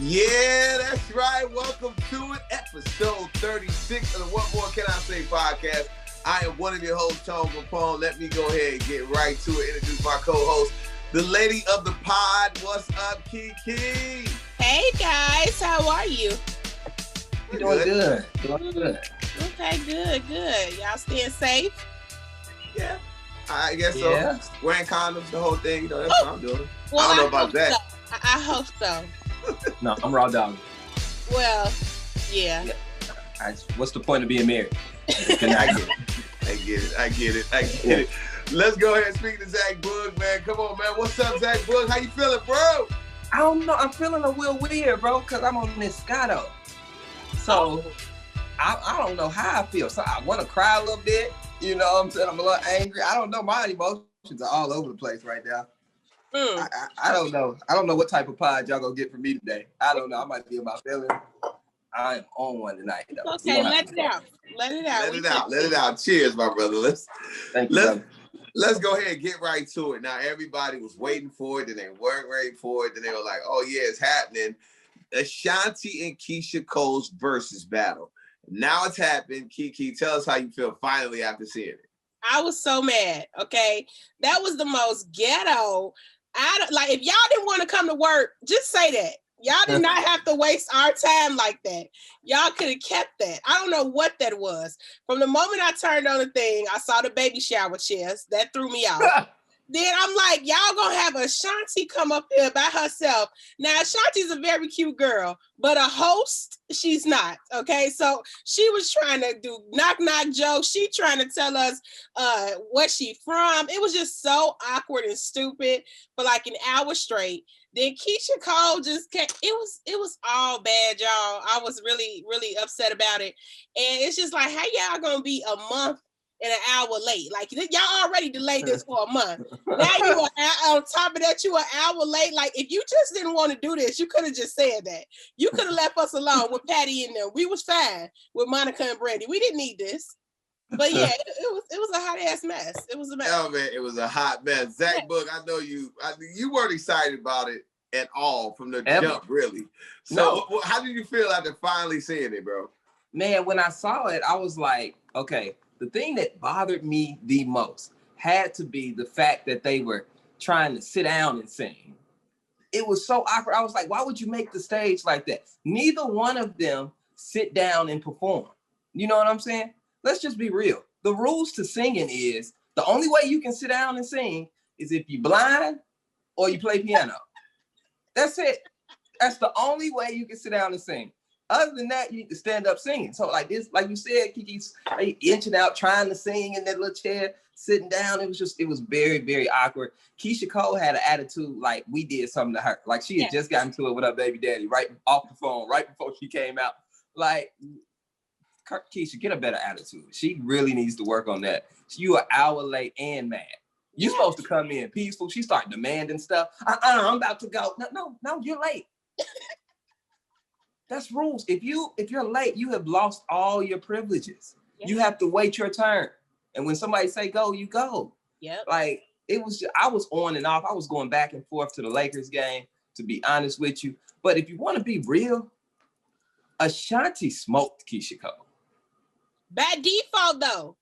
Yeah, that's right. Welcome to it, episode 36 of the What More Can I Say podcast. I am one of your hosts, Kapone. Let me go ahead and get right to it. Introduce my co-host, the lady of the pod. What's up, Keke? Hey guys, how are you? Doing good. Doing good. Okay, good. Y'all staying safe? Yeah, I guess so. Yeah. Wearing condoms, the whole thing. You know, that's what I'm doing. Well, I don't know about that. So. I hope so. No, I'm raw dog. Well, yeah. What's the point of being married? I get it. Let's go ahead and speak to Zach Boog, man. Come on, man. What's up, Zach Boog? How you feeling, bro? I don't know. I'm feeling a little weird, bro, because I'm on this Scotto. So, I don't know how I feel. So, I want to cry a little bit. You know what I'm saying? I'm a little angry. I don't know. My emotions are all over the place right now. I don't know. I don't know what type of pod y'all gonna get from me today. I don't know. I might be in my feelings. I am on one tonight, though. Okay, let it out. Let it out. Cheers, my brother. Thank you, let's go ahead and get right to it. Now, everybody was waiting for it, then they weren't ready for it. Then they were like, oh, yeah, it's happening. Ashanti and Keyshia Cole's versus battle. Now it's happened. Keke, tell us how you feel finally after seeing it. I was so mad, okay? That was the most ghetto. If y'all didn't want to come to work, just say that. Y'all did not have to waste our time like that. Y'all could have kept that. I don't know what that was. From the moment I turned on the thing, I saw the baby shower chairs. That threw me off. Then I'm like, y'all gonna have Ashanti come up here by herself. Now, Ashanti's a very cute girl, but a host, she's not, okay? So she was trying to do knock-knock jokes. She trying to tell us what she from. It was just so awkward and stupid for like an hour straight. Then Keyshia Cole just came. It was all bad, y'all. I was really, really upset about it. And it's just like, how y'all gonna be a month and an hour late? Like, y'all already delayed this for a month. Now you are on top of that, you an hour late. Like, if you just didn't want to do this, you could have just said that. You could have left us alone with Patty in there. We was fine with Monica and Brandy. We didn't need this. But yeah, it was a hot ass mess. It was a mess. Oh man, it was a hot mess. Zach Boog, I know you weren't excited about it at all from the jump, really. So how did you feel after finally seeing it, bro? Man, when I saw it, I was like, okay, the thing that bothered me the most had to be the fact that they were trying to sit down and sing. It was so awkward. I was like, why would you make the stage like that? Neither one of them sit down and perform. You know what I'm saying? Let's just be real. The rules to singing is the only way you can sit down and sing is if you're blind or you play piano. That's it. That's the only way you can sit down and sing. Other than that, you need to stand up singing. So like this, like you said, Keke's inching out, trying to sing in that little chair, sitting down. It was very, very awkward. Keyshia Cole had an attitude like we did something to her. Like she had just gotten to it with her baby daddy right off the phone, right before she came out. Like, Keyshia, get a better attitude. She really needs to work on that. You an hour late and mad. You're supposed to come in peaceful. She started demanding stuff. I'm about to go. No, you're late. That's rules. If you're late, you have lost all your privileges. Yep. You have to wait your turn. And when somebody say go, you go. Yep. Like I was on and off. I was going back and forth to the Lakers game, to be honest with you. But if you want to be real, Ashanti smoked Keyshia Cole. By default, though,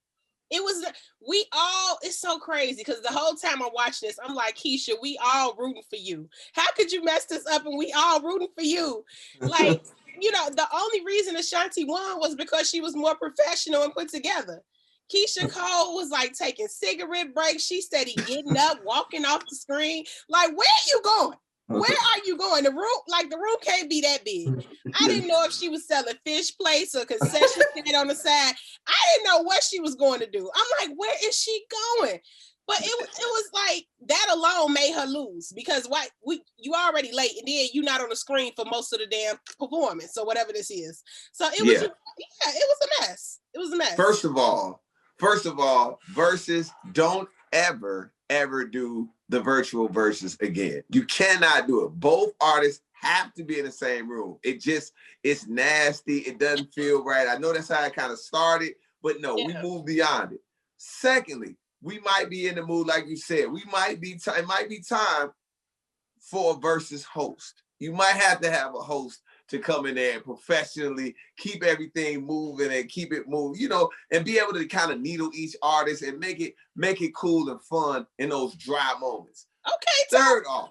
it's so crazy because the whole time I watch this, I'm like, Keyshia, we all rooting for you. How could you mess this up and we all rooting for you? Like, you know, the only reason Ashanti won was because she was more professional and put together. Keyshia Cole was like taking cigarette breaks. She steady getting up, walking off the screen. Like, where are you going? Where are you going? The room can't be that big. I didn't know if she was selling fish plates or concession stand on the side. I didn't know what she was going to do. I'm like, where is she going? But it was like that alone made her lose because you already late and then you're not on the screen for most of the damn performance or whatever this is. So it was it was a mess. It was a mess. First of all, versus don't ever do the virtual versus again. You cannot do it. Both artists have to be in the same room. It's nasty. It doesn't feel right. I know that's how it kind of started, but no, we moved beyond it. Secondly, we might be in the mood, like you said. It might be time for a versus host. you might have to have a host to come in there and professionally keep everything moving and keep it moving, you know, and be able to kind of needle each artist and make it cool and fun in those dry moments. Okay, Third off,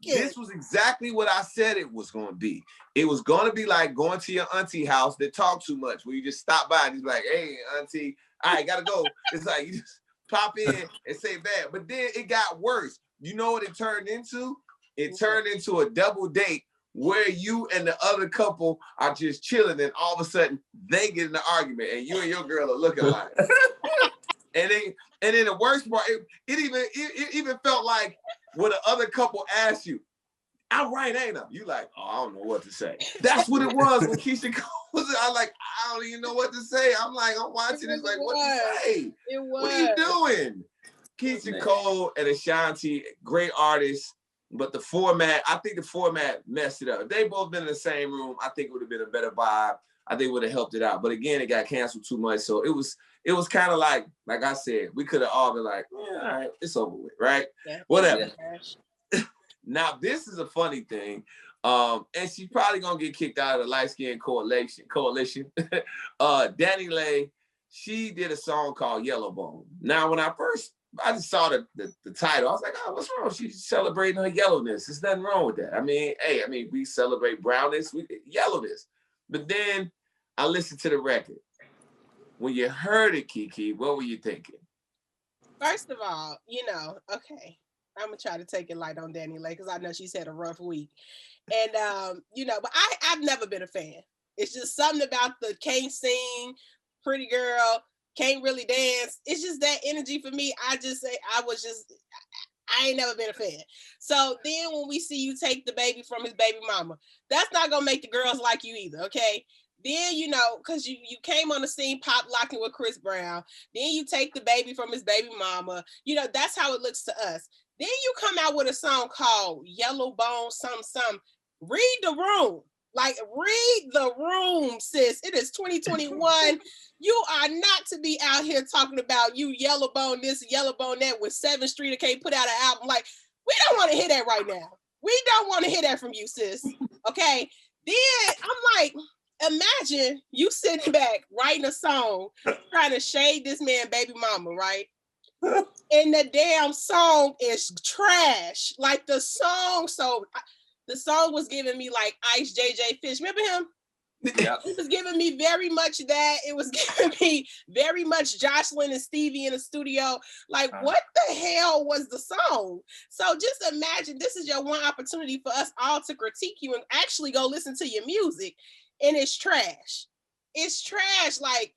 this was exactly what I said it was going to be. It was going to be like going to your auntie house that talk too much, where you just stop by and he's like, hey, auntie, all right, gotta go. It's like you just pop in and say bad. But then it got worse. You know what it turned into? It turned into a double date where you and the other couple are just chilling, and all of a sudden they get in an argument, and you and your girl are looking like and then the worst part, it even felt like when the other couple asked you, I'm right, ain't I? You like, oh, I don't know what to say. That's what it was when Keyshia was. I don't even know what to say. I'm like, I'm watching this, like, what to say? What are you doing? Keyshia Cole and Ashanti, great artists, but I think the format messed it up. If they both been in the same room, I think it would have been a better vibe. I think it would have helped it out. But again, it got canceled too much. So it was kind of like I said, we could have all been like, yeah, all right, it's over with, right? Yeah. Whatever. Yeah. Now, this is a funny thing. And she's probably going to get kicked out of the Light Skin Coalition. DanniLeigh, she did a song called Yellowbone. Now, when I just saw the title, I was like, oh, what's wrong? She's celebrating her yellowness. There's nothing wrong with that. I mean, we celebrate brownness, yellowness. But then I listened to the record. When you heard it, Keke, what were you thinking? First of all, okay, I'm gonna try to take it light on DanniLeigh because I know she's had a rough week, and but I've never been a fan. It's just something about the can't sing, pretty girl, can't really dance. It's just that energy for me. I ain't never been a fan. So then when we see you take the baby from his baby mama, that's not gonna make the girls like you either, okay? Then, because you came on the scene pop locking with Chris Brown. Then you take the baby from his baby mama. That's how it looks to us. Then you come out with a song called Yellowbone some. Read the room. Like, read the room, sis. It is 2021. You are not to be out here talking about you yellowbone this, yellowbone that with 7th Street can't put out an album. Like, we don't want to hear that right now. We don't want to hear that from you, sis. Okay? Then I'm like, imagine you sitting back writing a song trying to shade this man baby mama, right? And the damn song is trash. Like the song was giving me like Ice JJ Fish. Remember him? Yeah. It was giving me very much that. It was giving me very much Jocelyn and Stevie in the studio. Like, what the hell was the song? So just imagine this is your one opportunity for us all to critique you and actually go listen to your music. And it's trash. It's trash. Like,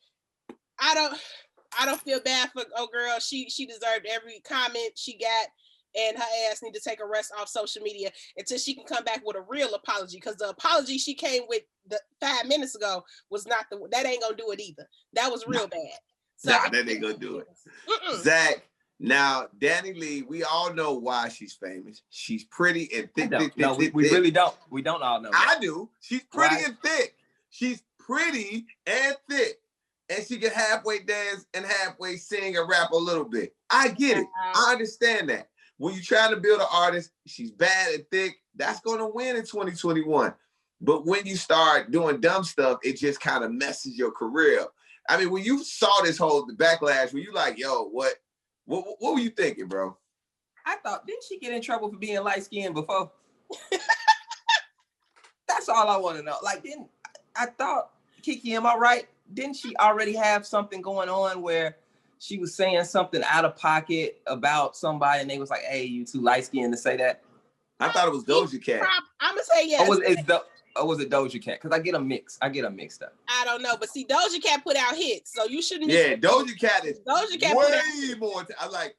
I don't feel bad for girl. She deserved every comment she got, and her ass need to take a rest off social media until she can come back with a real apology. Because the apology she came with 5 minutes ago was not that ain't gonna do it either. That was real bad. So that ain't gonna do it. Zach, now DanniLeigh, we all know why she's famous. She's pretty and thick. We really don't. We don't all know. I do. She's pretty and thick. She's pretty and thick. And she can halfway dance and halfway sing and rap a little bit. I get it. I understand that. When you're trying to build an artist, she's bad and thick, that's going to win in 2021. But when you start doing dumb stuff, it just kind of messes your career. I mean, when you saw this whole backlash, were you like, yo, what were you thinking, bro? I thought, didn't she get in trouble for being light-skinned before? That's all I want to know. Like, I thought, Keke, am I right? Didn't she already have something going on where she was saying something out of pocket about somebody and they was like, hey, you too light-skinned to say that? I thought it was Doja Cat. I'm going to say yes. Or was it Doja Cat? Because I get them mixed up. I don't know. But see, Doja Cat put out hits, so you shouldn't be. Yeah, Doja Cat is way more. I'm like,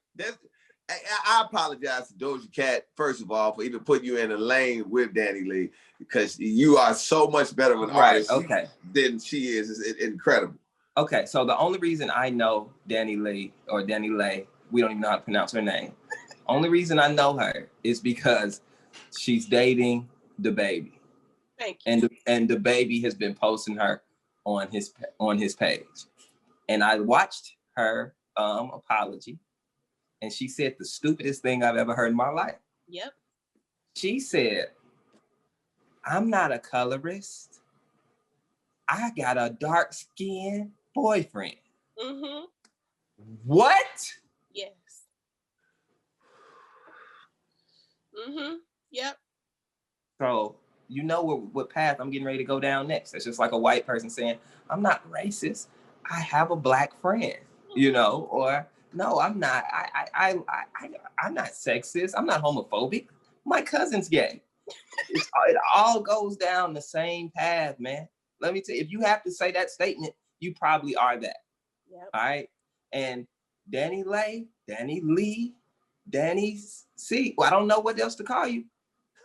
I apologize to Doja Cat, first of all, for even putting you in a lane with DanniLeigh, because you are so much better of an artist than she is. It's incredible. Okay, so the only reason I know DanniLeigh, we don't even know how to pronounce her name. Only reason I know her is because she's dating the baby. Thank you. And the baby has been posting her on his page. And I watched her apology, and she said the stupidest thing I've ever heard in my life. Yep. She said, I'm not a colorist. I got a dark-skinned boyfriend. Mm-hmm. What? Yes. Mm-hmm. Yep. So you know what path I'm getting ready to go down next. It's just like a white person saying, I'm not racist. I have a black friend, you know, or no, I'm not. I'm not sexist. I'm not homophobic. My cousin's gay. It all goes down the same path, man. Let me tell you, if you have to say that statement, you probably are that. Yep. All right. And DanniLeigh, DanniLeigh, Danny C. Well, I don't know what else to call you.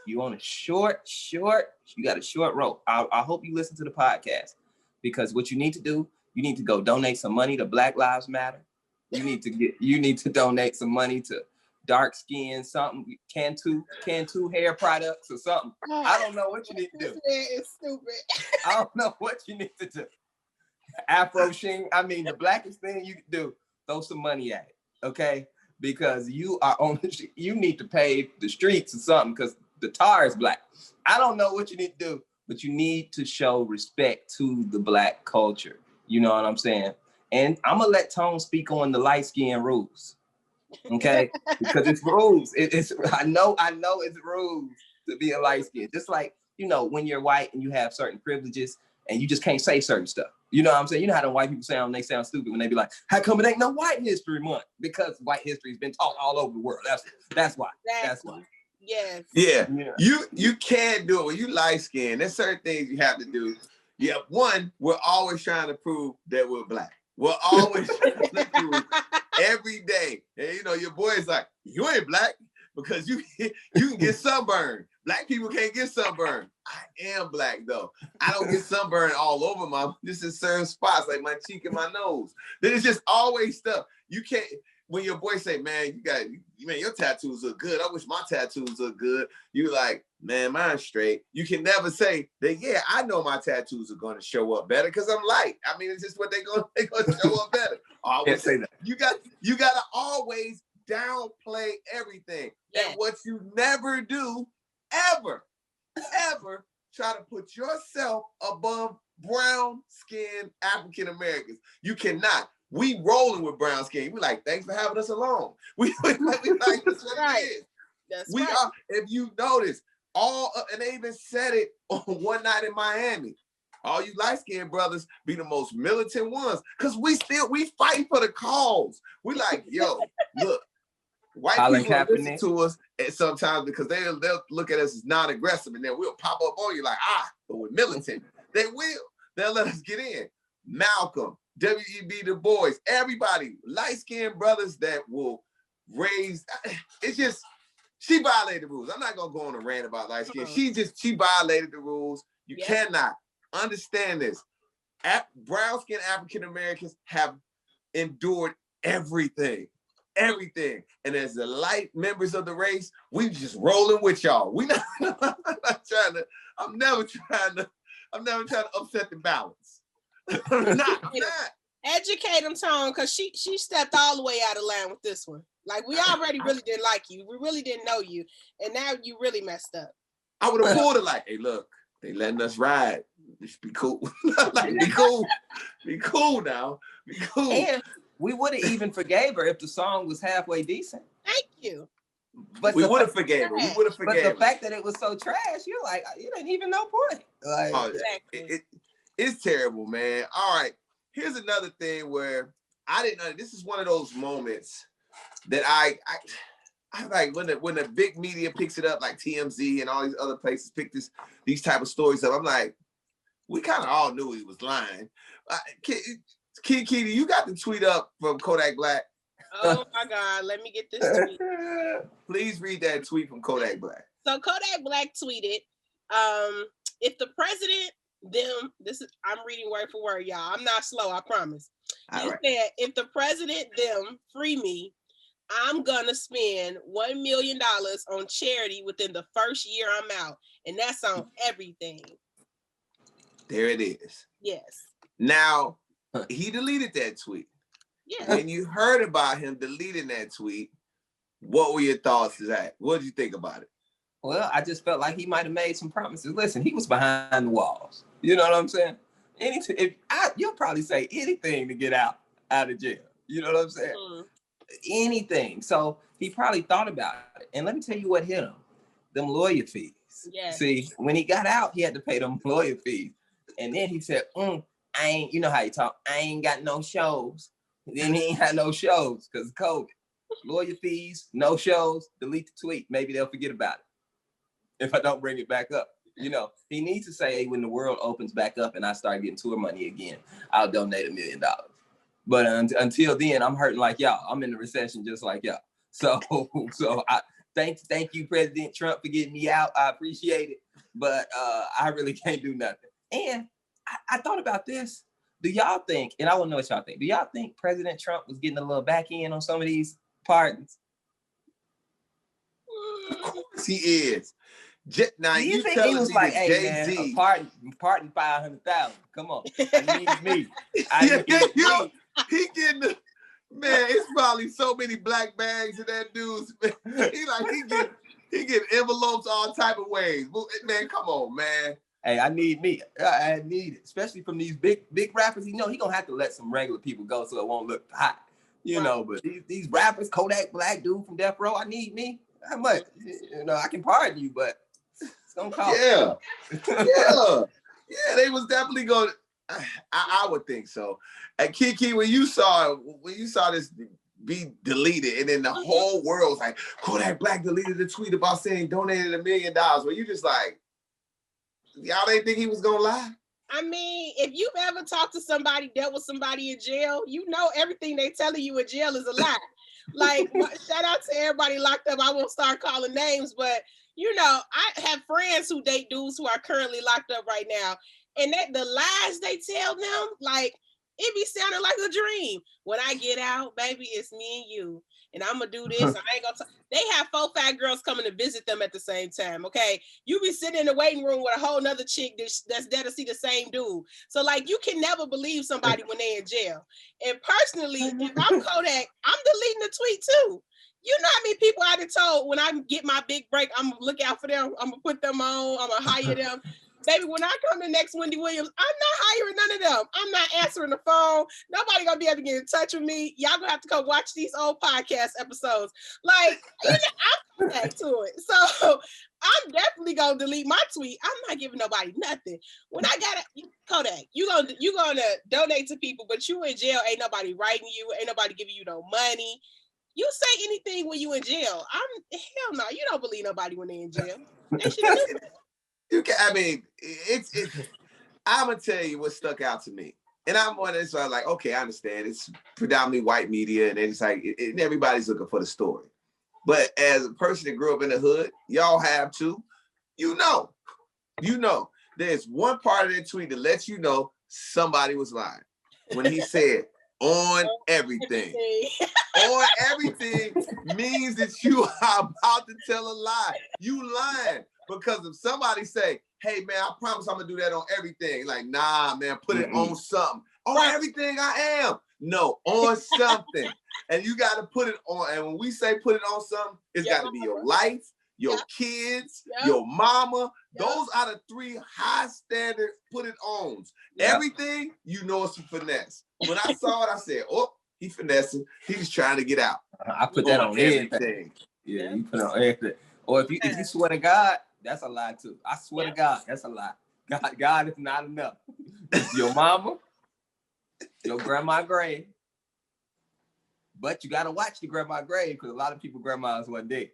You on a short, you got a short rope. I hope you listen to the podcast, because what you need to do, you need to go donate some money to Black Lives Matter. You need to donate some money to dark skin, something, Cantu hair products or something. I don't know what you need to do. It's stupid. I don't know what you need to do. Afro Sheen, I mean, the blackest thing you can do, throw some money at it, okay? Because you are on you need to pay the streets or something, because the tar is black. I don't know what you need to do, but you need to show respect to the black culture. You know what I'm saying? And I'm gonna let Tone speak on the light skin rules, okay? Because it's rules. It's I know it's rules to be a light skin. Just like, you know, when you're white and you have certain privileges and you just can't say certain stuff. You know what I'm saying? You know how the white people sound? They sound stupid when they be like, "How come it ain't no White History Month?" Because white history has been taught all over the world. That's why. That's why. Yes. Yeah. You can't do it when you light skinned. There's certain things you have to do. Yeah. One, we're always trying to prove that we're black. We're always trying to prove every day. And you know, your boy is like, you ain't black because you can get sunburned. Black people can't get sunburned. I am black though. I don't get sunburned all over this is certain spots like my cheek and my nose. Then it's just always stuff. You can't, when your boy say, man, your tattoos look good. I wish my tattoos look good. You like, man, mine's straight. You can never say that, yeah, I know my tattoos are going to show up better because I'm light. I mean, it's just what they're going to show up better. I always say that. You got to always downplay everything. Yes. And what you never do, ever try to put yourself above brown-skinned African Americans. You cannot. We rolling with brown skin. We like, thanks for having us along. We like that's what right. It is. That's we right. are. If you notice, and they even said it on one night in Miami. All you light-skinned brothers be the most militant ones, because we fight for the cause. We like, yo, look, white Colin people Kaepernick. listen to us sometimes because they'll look at us as non-aggressive, and then we'll pop up on you like, but we're militant. They will. They'll let us get in. Malcolm, W.E.B. Du Bois, everybody, light-skinned brothers that will raise. It's just, she violated the rules. I'm not gonna go on a rant about light skin. She violated the rules. You cannot understand this. Brown-skinned African Americans have endured everything. And as the light members of the race, we just rolling with y'all. I'm never trying to upset the balance. I'm not. Educate them, Tone, because she stepped all the way out of line with this one. Like, we already really didn't like you. We really didn't know you. And now you really messed up. I would have pulled it like, hey, look, they letting us ride. Just be cool. Like, be cool. Be cool now. Be cool. And we would have even forgave her if the song was halfway decent. Thank you. But we would have forgave her. We would have forgave her. But the fact that it was so trash, you're like, it ain't even no point. Like, exactly. It's terrible, man. All right. Here's another thing where I didn't know. This is one of those moments that I like when the big media picks it up, like TMZ and all these other places pick these type of stories up. I'm like, we kind of all knew he was lying. Keke, you got the tweet up from Kodak Black. Oh my God, let me get this tweet. Please read that tweet from Kodak Black. So Kodak Black tweeted, if the president, I'm reading word for word, y'all. I'm not slow, I promise. He said, if the president, free me, I'm gonna spend $1 million on charity within the first year I'm out. And that's on everything. There it is. Yes. Now, he deleted that tweet. Yeah. When you heard about him deleting that tweet, what were your thoughts to that? What did you think about it? Well, I just felt like he might have made some promises. Listen, he was behind the walls. You know what I'm saying? You'll probably say anything to get out of jail. You know what I'm saying? Mm. Anything. So he probably thought about it. And let me tell you what hit him. Them lawyer fees. Yes. See, when he got out, he had to pay them lawyer fees. And then he said, I ain't, you know how you talk, I ain't got no shows. And then he ain't had no shows because of COVID. Lawyer fees, no shows, delete the tweet. Maybe they'll forget about it if I don't bring it back up. You know, he needs to say, hey, when the world opens back up and I start getting tour money again, I'll donate $1 million. But until then, I'm hurting like y'all. I'm in the recession just like y'all. So I thank you, President Trump, for getting me out. I appreciate it. But I really can't do nothing. And I thought about this. Do y'all think, and I want to know what y'all think, do y'all think President Trump was getting a little back in on some of these pardons? Of course he is. Now you think he was like, hey, Jay-Z, man, pardon 500,000. Come on. I need me. He getting the, man, it's probably so many black bags in that dude's, man. He get envelopes all type of ways. Man, come on, man. Hey, I need me. I need it, especially from these big rappers. You know, he gonna have to let some regular people go so it won't look hot. You know, but these rappers, Kodak Black dude from Death Row, I need me. How much? You know, I can pardon you, but it's gonna cost. Yeah, they was definitely going. I would think so. And Keke, when you saw this be deleted, and then the whole world was like, Kodak Black deleted the tweet about saying donated $1 million. Were you just like, y'all didn't think he was gonna lie? I mean, if you've ever talked to somebody, dealt with somebody in jail, you know everything they telling you in jail is a lie. Like, shout out to everybody locked up. I won't start calling names, but you know, I have friends who date dudes who are currently locked up right now, and the lies they tell them, like, it be sounding like a dream. When I get out, baby, it's me and you, and I'm gonna do this. I ain't gonna. They have 4 fat girls coming to visit them at the same time. Okay, you be sitting in the waiting room with a whole nother chick that's there to see the same dude. So like, you can never believe somebody when they're in jail. And personally, if I'm Kodak, I'm deleting the tweet too. You know how many people I done told when I get my big break, I'm gonna look out for them. I'm gonna put them on. I'm gonna hire them. Baby, when I come to next Wendy Williams, I'm not hiring none of them. I'm not answering the phone. Nobody gonna be able to get in touch with me. Y'all gonna have to come watch these old podcast episodes. Like, you know, I'm coming back to it. So I'm definitely gonna delete my tweet. I'm not giving nobody nothing. When I got it, Kodak, you gonna donate to people, but you in jail, ain't nobody writing you, ain't nobody giving you no money. You say anything when you in jail. Hell no, you don't believe nobody when they in jail. They should do it. I mean, it's I'm gonna tell you what stuck out to me, and I'm one that's like, okay, I understand. It's predominantly white media, and it's like and everybody's looking for the story. But as a person that grew up in the hood, y'all have too. You know, there's one part of that tweet that lets you know somebody was lying when he said on everything. On everything means that you are about to tell a lie. You lying. Because if somebody say, hey, man, I promise I'm going to do that on everything. Like, nah, man, put it on something. On everything I am. No, on something. And you got to put it on. And when we say put it on something, it's got to be your life, your kids, your mama. Those are the 3 high standard put it ons. Everything, you know, it's a finesse. When I saw it, I said, oh, he finessing. He's trying to get out. I put that on everything. Yeah, you put it on everything. Or if you swear to God, that's a lie too. I swear to God, that's a lie. God is not enough. It's your mama, your grandma grave. But you gotta watch the grandma grave because a lot of people grandmas wasn't dead.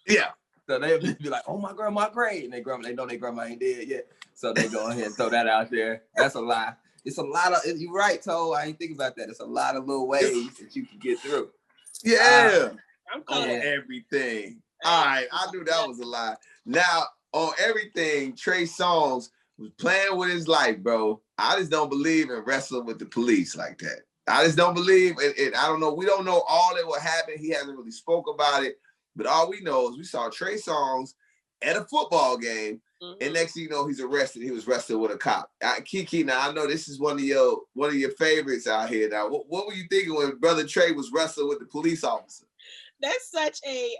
Yeah. So they'll be like, oh, my grandma grave. And they know their grandma ain't dead yet. So they go ahead and throw that out there. That's a lie. It's a lot of, you're right, Toe. I ain't think about that. It's a lot of little ways that you can get through. Yeah. I'm calling everything. All right, I knew that was a lie. Now, on everything, Trey Songz was playing with his life, bro. I just don't believe in wrestling with the police like that. I just don't believe it. I don't know. We don't know all that what happened. He hasn't really spoke about it. But all we know is we saw Trey Songz at a football game, and next thing you know, he's arrested. He was wrestling with a cop. Keke, now I know this is one of your favorites out here. Now, what were you thinking when Brother Trey was wrestling with the police officer? That's such a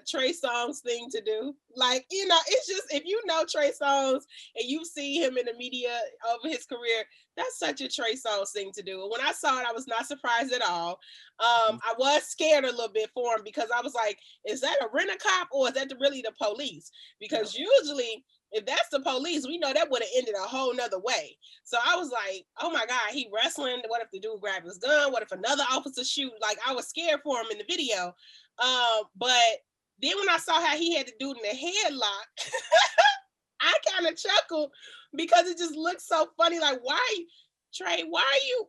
Trey Songz thing to do. Like, you know, it's just, if you know Trey Songz and you see him in the media over his career, that's such a Trey Songz thing to do. When I saw it, I was not surprised at all. I was scared a little bit for him because I was like, is that a rent-a-cop or is that really the police? Because usually, if that's the police, we know that would have ended a whole nother way. So I was like, oh my God, he wrestling. What if the dude grabbed his gun? What if another officer shoot? Like, I was scared for him in the video. But then when I saw how he had the dude in the headlock, I kind of chuckled because it just looked so funny. Like, why, Trey, why are you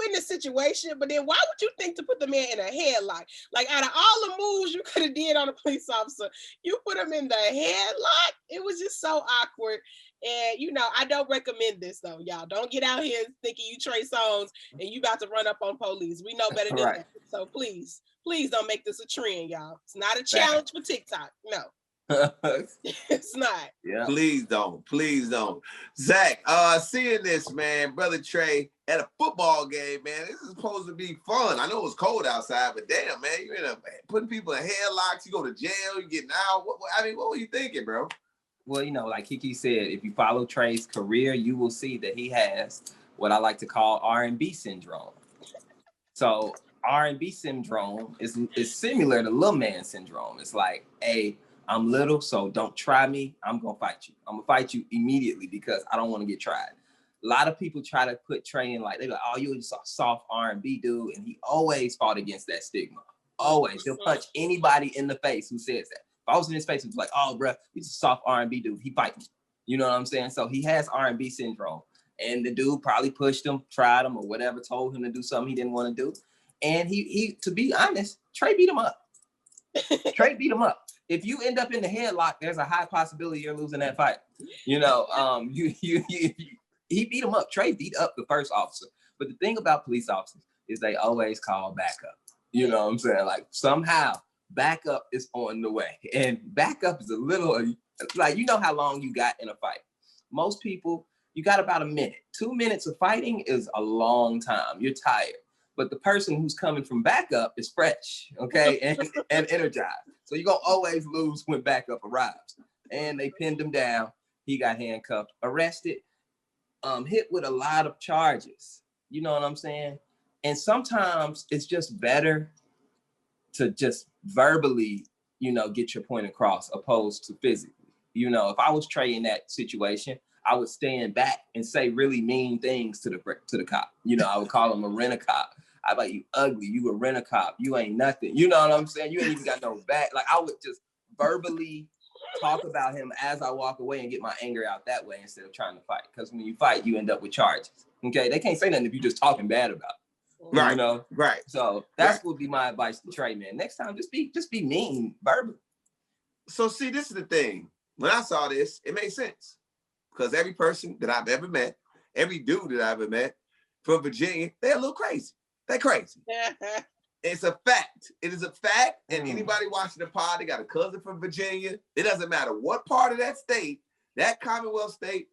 in this situation? But then why would you think to put the man in a headlock? Like, out of all the moves you could have did on a police officer, you put him in the headlock. It was just so awkward. And, you know, I don't recommend this, though, y'all. Don't get out here thinking you Trey Songz and you about to run up on police. We know better than that. So please don't make this a trend, y'all. It's not a challenge for TikTok. No. It's not. Yeah. Please don't. Zach, seeing this, man, brother Trey at a football game, man, this is supposed to be fun. I know it was cold outside, but damn, man, you end up putting people in headlocks. You go to jail. You getting out. What were you thinking, bro? Well, you know, like Keke said, if you follow Trey's career, you will see that he has what I like to call R&B syndrome. So R&B syndrome is similar to little man syndrome. It's like, hey, I'm little, so don't try me. I'm going to fight you. I'm going to fight you immediately because I don't want to get tried. A lot of people try to put Trey in like, they're like, oh, you're just a soft R&B dude. And he always fought against that stigma. Always. He'll punch anybody in the face who says that. If I was in his face, it was like, oh, bro, he's a soft R&B dude. He fight me. You know what I'm saying? So he has R&B syndrome. And the dude probably pushed him, tried him, or whatever, told him to do something he didn't want to do. And he to be honest, Trey beat him up. Trey beat him up. If you end up in the headlock, there's a high possibility you're losing that fight. You know, he beat him up. Trey beat up the first officer. But the thing about police officers is they always call backup. You know what I'm saying? Like, somehow backup is on the way. And backup is a little, like, you know how long you got in a fight. Most people, you got about a minute. 2 minutes of fighting is a long time. You're tired. But the person who's coming from backup is fresh, okay, and energized. So you're going to always lose when backup arrives. And they pinned him down. He got handcuffed, arrested, hit with a lot of charges. You know what I'm saying? And sometimes it's just better to just verbally, you know, get your point across opposed to physically. You know, if I was Trey in that situation, I would stand back and say really mean things to the cop. You know, I would call him a rent-a-cop. I'd be like, you ugly, you a rent-a-cop, you ain't nothing. You know what I'm saying? You ain't even got no back. Like, I would just verbally talk about him as I walk away and get my anger out that way instead of trying to fight. Because when you fight, you end up with charges. Okay, they can't say nothing if you're just talking bad about it. Right. You know? Right. So that's would be my advice to Trey, man. Next time, just be mean verbally. So see, this is the thing. When I saw this, it made sense. Because every person that I've ever met, every dude that I've ever met from Virginia, they're a little crazy. They're crazy. It's a fact. It is a fact. And anybody watching the pod, they got a cousin from Virginia. It doesn't matter what part of that state, that Commonwealth state,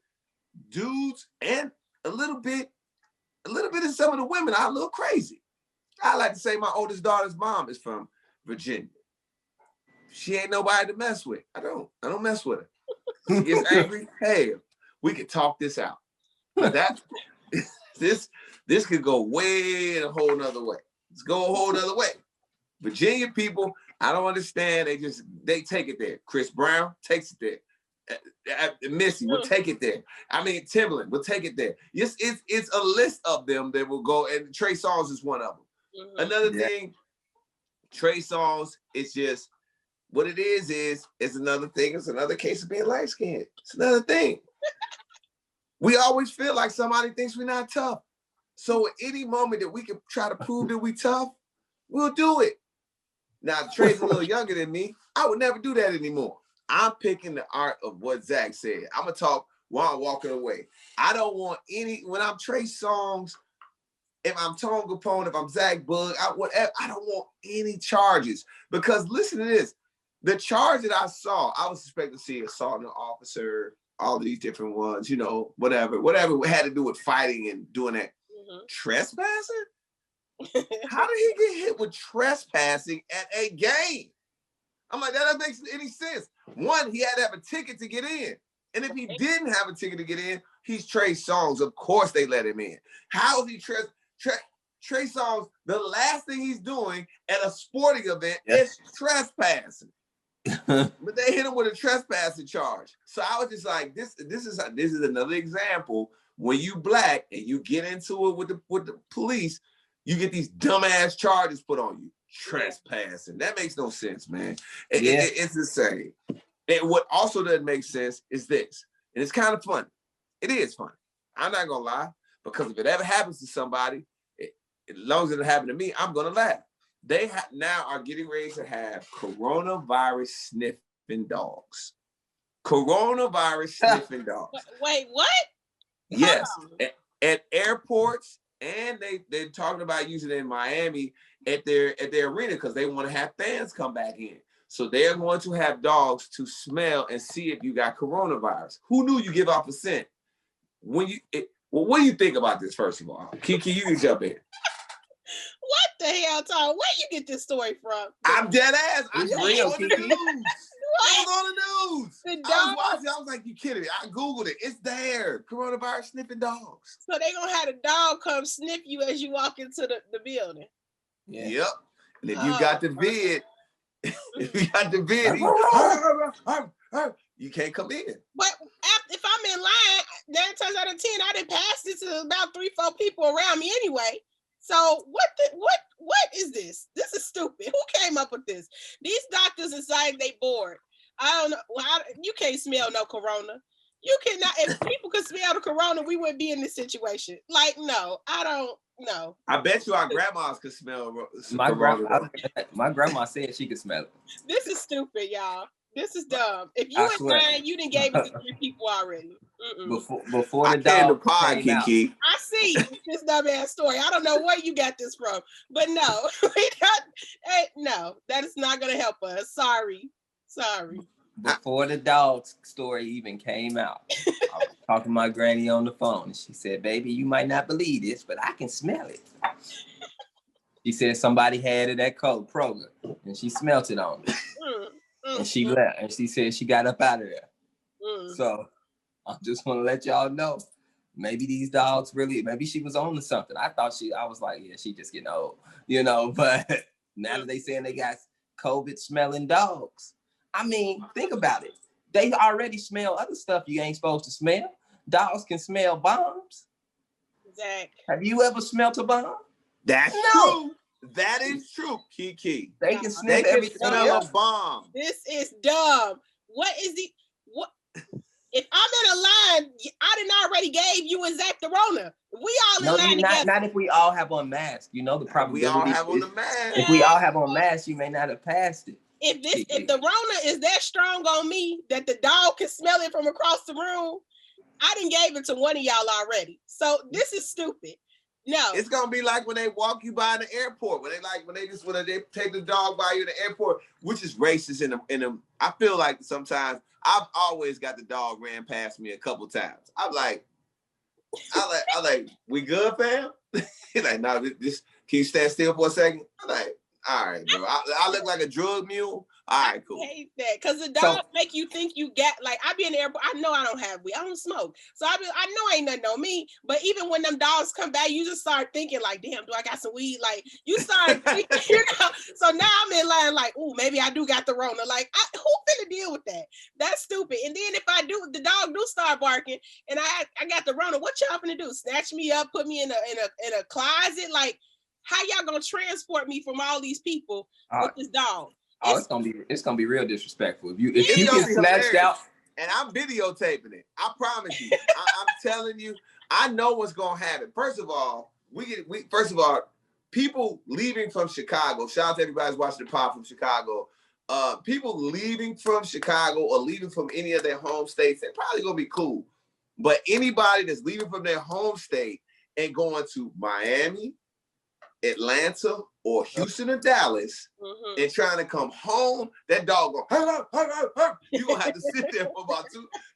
dudes and a little bit of some of the women are a little crazy. I like to say my oldest daughter's mom is from Virginia. She ain't nobody to mess with. I don't mess with her. She gets angry. Hey, we could talk this out. But that this could go way in a whole nother way. Let's go a whole nother way. Virginia people, I don't understand. They take it there. Chris Brown takes it there. Missy will take it there. I mean, Timbaland will take it there. It's a list of them that will go, and Trey Songz is one of them. Mm-hmm. Another thing, Trey Songz, it's just what it is another thing. It's another case of being light-skinned. It's another thing. We always feel like somebody thinks we're not tough. So at any moment that we can try to prove that we tough, we'll do it. Now, Trey's a little younger than me. I would never do that anymore. I'm picking the art of what Zach said. I'm going to talk while I'm walking away. I don't want when I'm Trey Songz, if I'm Tone Kapone, if I'm Zach Boog, I don't want any charges. Because listen to this. The charge that I saw, I was expecting to see assaulting an officer, all these different ones, you know, whatever had to do with fighting and doing that. Mm-hmm. Trespassing? How did he get hit with trespassing at a game? I'm like, that doesn't make any sense. One, he had to have a ticket to get in. And if he didn't have a ticket to get in, he's Trey Songz. Of course they let him in. How is he Trey Songz? The last thing he's doing at a sporting event is trespassing. But they hit him with a trespassing charge. So I was just like, this is another example. When you black and you get into it with the police, you get these dumbass charges put on you. Trespassing. That makes no sense, man. It's insane. And what also doesn't make sense is this. And it's kind of funny. It is funny. I'm not going to lie. Because if it ever happens to somebody, as long as it happened to me, I'm going to laugh. They now are getting ready to have coronavirus sniffing dogs. Coronavirus sniffing dogs. Wait, what? Yes. At airports, and they're talking about using it in Miami at their arena because they want to have fans come back in. So they're going to have dogs to smell and see if you got coronavirus. Who knew you give off a scent? Well, what do you think about this, first of all? Keke, you can jump in. What the hell, Tom? Where you get this story from? I'm dead ass. It's real, Keke. It was on the news. The I was watching. I was like, you kidding me? I Googled it. It's there. Coronavirus sniffing dogs. So they going to have a dog come sniff you as you walk into the building. Yeah. Yep. And if you got the vid, you can't come in. But if I'm in line, 9 times out of 10, I didn't pass this to about 3-4 people around me anyway. So what is this? This is stupid. Who came up with this? These doctors decided they bored. I don't know. Well, you can't smell no corona. You cannot. If people could smell the corona, we wouldn't be in this situation. Like, no, I don't know. I bet you our grandmas could smell my corona. My grandma said she could smell it. This is stupid, y'all. This is dumb. If you in line, you didn't gave it to 3 people already. Before the dog came out. Keke. I see this dumbass story. I don't know where you got this from, but no, no, that is not going to help us. Sorry. Before the dog story even came out, I was talking to my granny on the phone, and she said, "Baby, you might not believe this, but I can smell it." She said somebody had it at Kroger, and she smelt it on me. And she left, and she said she got up out of there. So I just want to let y'all know, maybe these dogs maybe she was on to something. I was like, yeah, she just getting old, but now that they saying they got COVID smelling dogs, I mean, think about it. They already smell other stuff you ain't supposed to smell. Dogs can smell bombs. Exactly. Have you ever smelt a bomb? That's true. That is true, Keke. They can sniff everything else. A bomb. This is dumb. What? If I'm in a line, I didn't already gave you exact Rona. We all in line together. Not if we all have on masks. The probability. We all have on the mask. If we all have on masks, you may not have passed it. If the Rona is that strong on me that the dog can smell it from across the room, I didn't gave it to one of y'all already. So this is stupid. No, it's gonna be like when they walk you by in the airport. When they take the dog by you in the airport, which is racist in them. I feel like sometimes I've always got the dog ran past me a couple times. I'm like, we good, fam? He's like, no, just can you stand still for a second? I'm like, all right, bro. I look like a drug mule. All right, cool. I hate that because the dog make you think you got I be in the airport. I know I don't have weed. I don't smoke, so I know ain't nothing on me. But even when them dogs come back, you just start thinking like, damn, do I got some weed? Like you start thinking, So now I'm in line like, ooh, maybe I do got the Rona. Like who finna deal with that? That's stupid. And then if I do, the dog do start barking, and I got the Rona. What y'all finna do? Snatch me up, put me in a closet? Like how y'all gonna transport me from all these people with this dog? Oh, it's gonna be real disrespectful if you get snatched out. And I'm videotaping it. I promise you. I'm telling you. I know what's gonna happen. First of all, people leaving from Chicago. Shout out to everybody who's watching the pod from Chicago. People leaving from Chicago or leaving from any of their home states, they're probably gonna be cool. But anybody that's leaving from their home state and going to Miami, Atlanta, or Houston or Dallas, and trying to come home, that dog go, you're going to have to sit there for about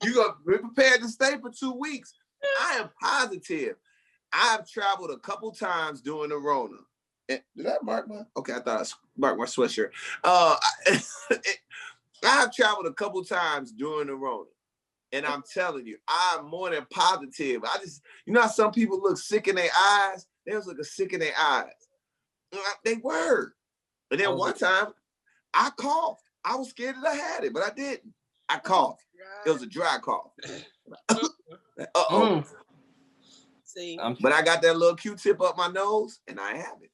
you're going to be prepared to stay for 2 weeks. I am positive. I've traveled a couple times during the Rona, Did I mark my? Okay, I thought I marked my sweatshirt. I have traveled a couple times during the Rona, and I'm telling you, I'm more than positive. I just, how some people look sick in their eyes? They was looking sick in their eyes. They were. And then one time, I coughed. I was scared that I had it, but I didn't. I coughed. It was a dry cough. Uh-oh. See. But I got that little Q-tip up my nose, and I have it.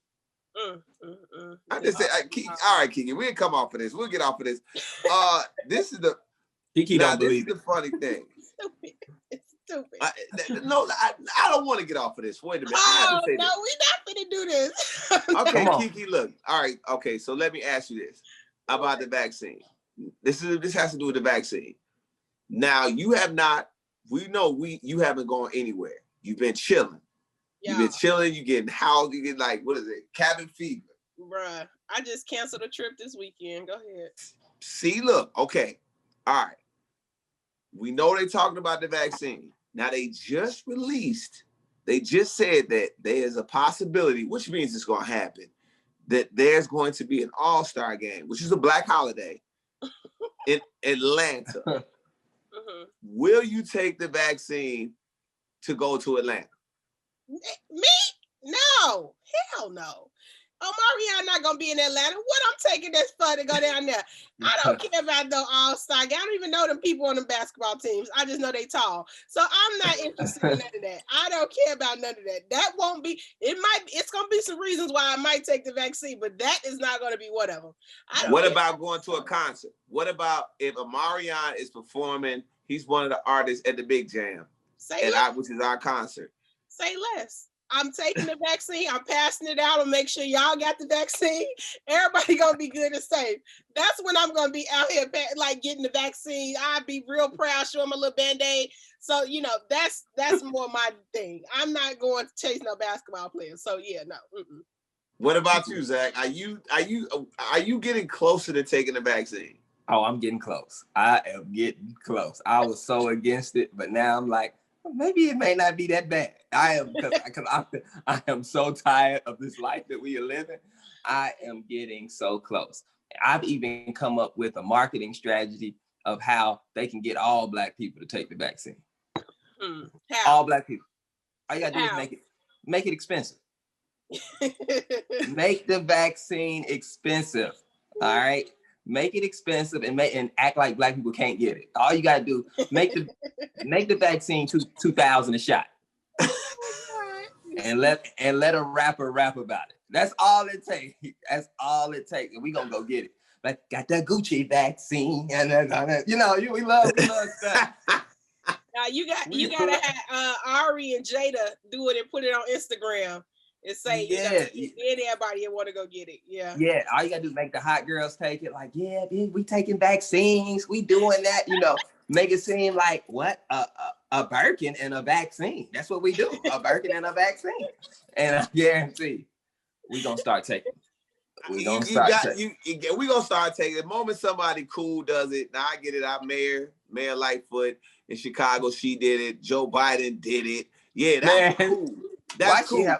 I just said, all right, Keke, we'll come off of this. We'll get off of this. This is the Keke don't believe the funny thing. It's stupid. I don't want to get off of this. Wait a minute. Oh, no, we're not going to do this. Okay, Keke, look. All right, okay, so let me ask you this about the vaccine. This has to do with the vaccine. Now, you haven't gone anywhere. You've been chilling. Yeah. You've been chilling. You getting housed. You get cabin fever. Bruh, I just canceled a trip this weekend. Go ahead. See, look, okay. All right. We know they're talking about the vaccine. Now they just said that there's a possibility, which means it's going to happen, that there's going to be an all-star game, which is a black holiday in Atlanta. Will you take the vaccine to go to Atlanta? Me? No. Hell no. Omarion not gonna be in Atlanta. What I'm taking this for to go down there? I don't care about no all-star game. I don't even know them people on the basketball teams. I just know they tall. So I'm not interested in none of that. I don't care about none of that. That won't be, it's gonna be some reasons why I might take the vaccine, but that is not gonna be one of them. What about going to a concert? What about if Omarion is performing, he's one of the artists at the Big Jam, which is our concert? Say less. I'm taking the vaccine. I'm passing it out and make sure y'all got the vaccine. Everybody gonna be good and safe. That's when I'm gonna be out here getting the vaccine. I'd be real proud, show them a little Band-Aid. So that's more my thing. I'm not going to chase no basketball players. So yeah, no. What about you, Zach? Are you getting closer to taking the vaccine? Oh, I'm getting close. I am getting close. I was so against it, but now I'm like, maybe it may not be that bad. I am so tired of this life that we are living. I am getting so close. I've even come up with a marketing strategy of how they can get all Black people to take the vaccine. All Black people. All you gotta do is make it expensive. Make the vaccine expensive. All right. Make it expensive and act like Black people can't get it. All you gotta do, make the vaccine $2,000 a shot, and let a rapper rap about it. That's all it takes. That's all it takes, and we gonna go get it. Like, got that Gucci vaccine, and we love stuff. Now you gotta have Ari and Jada do it and put it on Instagram. And say, everybody want to go get it. Yeah. Yeah. All you got to do is make the hot girls take it. Like, yeah, we taking vaccines. We doing that, make it seem like what? A Birkin and a vaccine. That's what we do. A Birkin and a vaccine. And I guarantee we going to start taking it. We going to start taking it. We going to start taking it. The moment somebody cool does it, now I get it. Our Mayor Lightfoot in Chicago, she did it. Joe Biden did it. Yeah, that's cool. That's cool.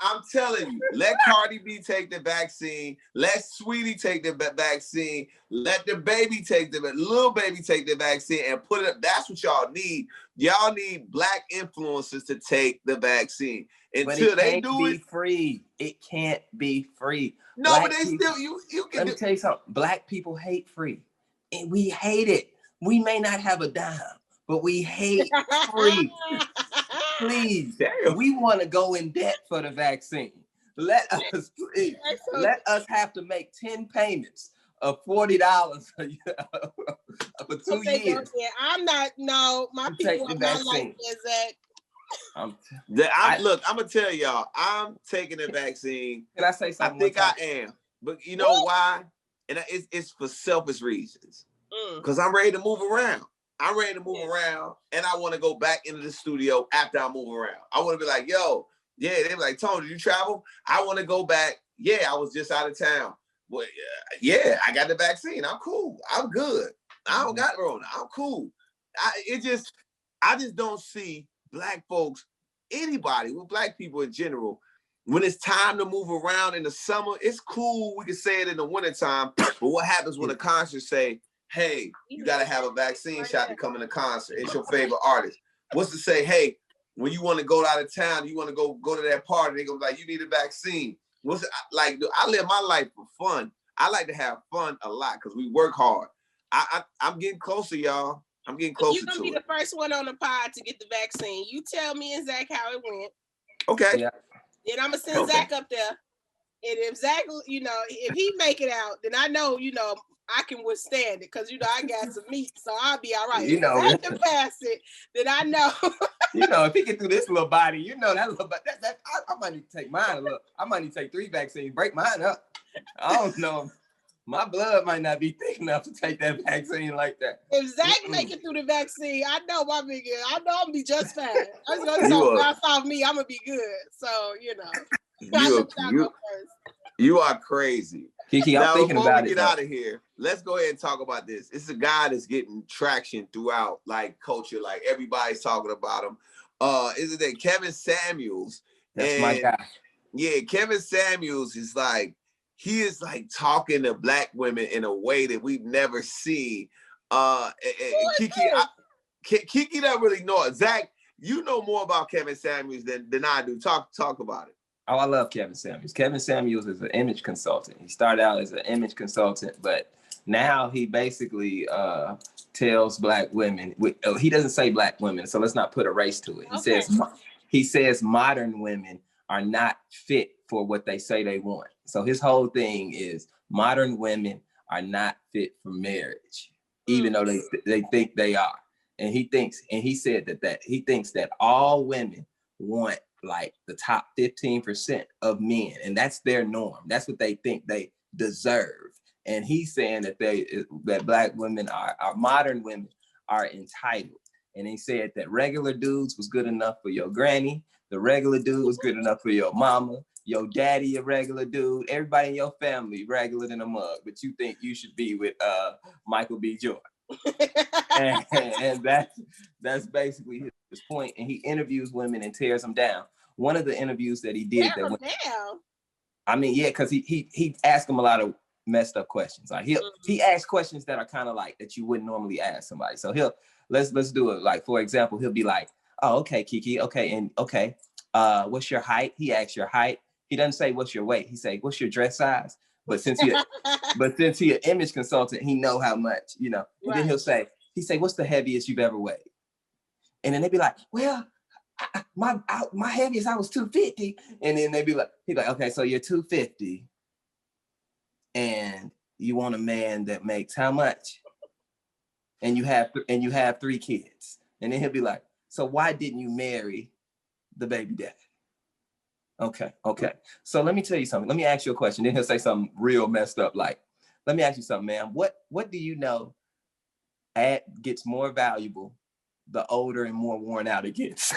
I'm telling you, let Cardi B take the vaccine. Let Sweetie take the vaccine. Let the baby little baby take the vaccine and put it up. That's what y'all need. Y'all need Black influencers to take the vaccine. Until they do it, free. It can't be free. No, Black but they people, still you can. Let me tell you something. Black people hate free, and we hate it. We may not have a dime, but we hate free. Please, we want to go in debt for the vaccine. Let us have to make 10 payments of $40 for 2 years. I'm not. No, my people are not like that. I'm gonna tell y'all, I'm taking the vaccine. Can I say something? I think I am, but you know why? And it's for selfish reasons. Because I'm ready to move around. I'm ready to move around, and I want to go back into the studio after I move around. I want to be like, yo, they be like, Tony, did you travel? I want to go back. Yeah, I was just out of town. Well, yeah, I got the vaccine. I'm cool. I'm good. I don't got Rona. I'm cool. I just don't see Black folks, anybody with Black people in general, when it's time to move around in the summer, it's cool. We can say it in the wintertime. But what happens when a concert say, hey, you got to have a vaccine shot to come in the concert? It's your favorite artist. What's to say, hey, when you want to go out of town, you want to go to that party, they go like, you need a vaccine. What's it, like? I live my life for fun. I like to have fun a lot because we work hard. I'm getting closer, y'all. I'm getting closer to it. You're going to be the first one on the pod to get the vaccine. You tell me and Zach how it went. Okay. Yeah. Then I'm going to send Zach up there. And if Zach, if he make it out, then I know, I can withstand it because, I got some meat, so I'll be all right. If I can pass it, then I know. If he get through this little body, that little body, I might need to take mine a little. I might need to take 3 vaccines, break mine up. I don't know. My blood might not be thick enough to take that vaccine like that. If Zach make it through the vaccine, I know I'm gonna be just fine. I'm just gonna bounce off me. I'm gonna be good. So you are crazy. Keke, I'm thinking about it. Before we get out of here, let's go ahead and talk about this. It's a guy that's getting traction throughout like culture. Like everybody's talking about him. Isn't it Kevin Samuels? That's my guy. Yeah, Kevin Samuels is like, he is like talking to black women in a way that we've never seen. Keke doesn't really know it. Zach, you know more about Kevin Samuels than I do. Talk about it. Oh, I love Kevin Samuels. Kevin Samuels is an image consultant. He started out as an image consultant, but now he basically tells black women. He doesn't say black women, so let's not put a race to it. He says modern women are not fit for what they say they want. So his whole thing is modern women are not fit for marriage, even though they think they are. And he said that he thinks that all women want like the top 15% of men, and that's their norm. That's what they think they deserve. And he's saying that black women are modern women are entitled. And he said that regular dudes was good enough for your granny. The regular dude was good enough for your mama. Your daddy, a regular dude. Everybody in your family regular than a mug, but you think you should be with Michael B. Jordan. and that's basically his point. And he interviews women and tears them down. One of the interviews that he did because he asked them a lot of messed up questions. Like he asks questions that are kind of like that you wouldn't normally ask somebody. So let's do it. Like for example, he'll be like, "Oh, okay, Keke, okay, and okay, what's your height?" He asks your height. He doesn't say what's your weight. He say what's your dress size. But since he an image consultant, he know how much, And then he say what's the heaviest you've ever weighed? And then they be like, well, my heaviest I was 250. And then they be like, he's like, okay, so you're 250, and you want a man that makes how much? And you have 3 kids. And then he'll be like, so why didn't you marry the baby daddy? Okay. So let me tell you something. Let me ask you a question. Then he'll say something real messed up. Like, let me ask you something, man. What do you know gets more valuable the older and more worn out it gets?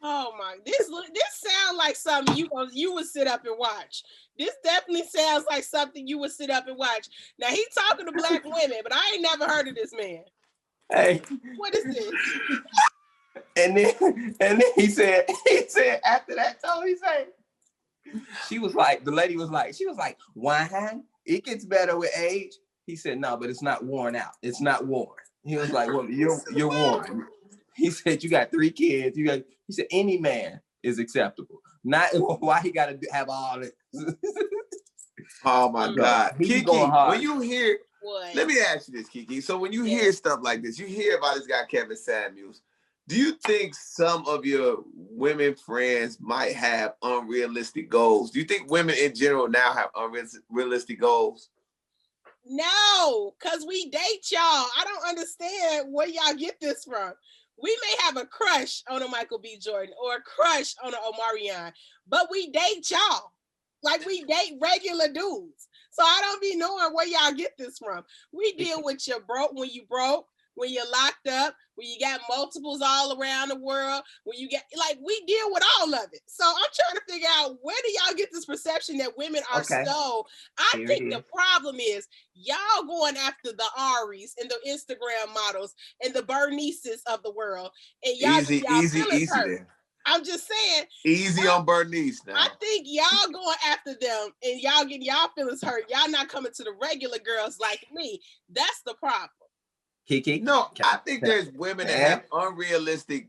Oh my! This sounds like something you would sit up and watch. This definitely sounds like something you would sit up and watch. Now he's talking to black women, but I ain't never heard of this man. Hey, what is this? And then he said after that, so he said, the lady was like, wine, it gets better with age. He said, no, but it's not worn out. It's not worn. He was like, well, you're worn. He said, you got 3 kids. He said, any man is acceptable. Not why he got to have all this. Oh my God. Keke, when you hear, let me ask you this, Keke. So when you hear stuff like this, you hear about this guy, Kevin Samuels. Do you think some of your women friends might have unrealistic goals? Do you think women in general now have unrealistic goals? No, because we date y'all. I don't understand where y'all get this from. We may have a crush on a Michael B. Jordan or a crush on an Omarion, but we date y'all. Like we date regular dudes. So I don't be knowing where y'all get this from. We deal with your broke when you broke, when you're locked up, when you got multiples all around the world, when you get, like, we deal with all of it. So I'm trying to figure out, where do y'all get this perception that women are so, I think the problem is y'all going after the Aries and the Instagram models and the Bernices of the world. And y'all easy hurt. there. I'm just saying. Easy on Bernice now. I think y'all going after them and y'all getting y'all feelings hurt. Y'all not coming to the regular girls like me. That's the problem. Keke? No, I think there's women that have unrealistic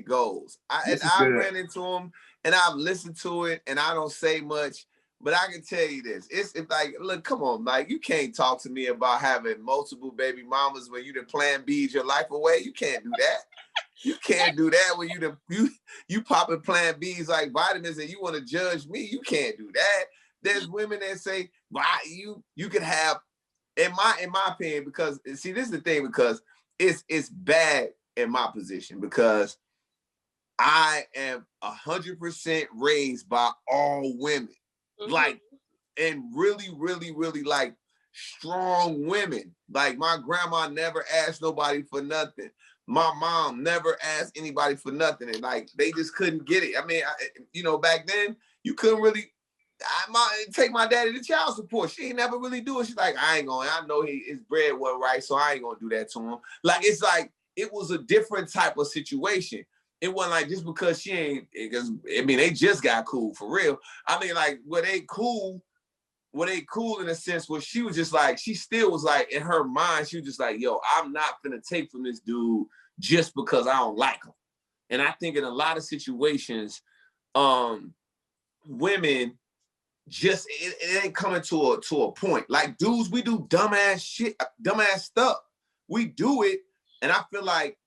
goals. I ran into them and I've listened to it and I don't say much, but I can tell you this. It's like, look, come on, like you can't talk to me about having multiple baby mamas when you done plan B's your life away. You can't do that. You can't do that when you popping plan B's like vitamins and you want to judge me. You can't do that. There's women that say, why you could have, in my opinion, because see, this is the thing, because it's bad in my position because I am 100% raised by all women, like, and really, really, really like strong women. Like my grandma never asked nobody for nothing. My mom never asked anybody for nothing, and like they just couldn't get it. I mean, back then you couldn't really. Take my daddy to child support. She ain't never really do it. She's like, I know his bread wasn't right, so I ain't gonna do that to him. Like it's like it was a different type of situation. It wasn't like just because she ain't. Because I mean, they just got cool for real. I mean, like were they cool in a sense where she was just like, she still was like in her mind, she was just like, yo, I'm not gonna take from this dude just because I don't like him. And I think in a lot of situations, women just it ain't coming to a point. Like dudes, we do dumbass shit, dumbass stuff. We do it, and I feel like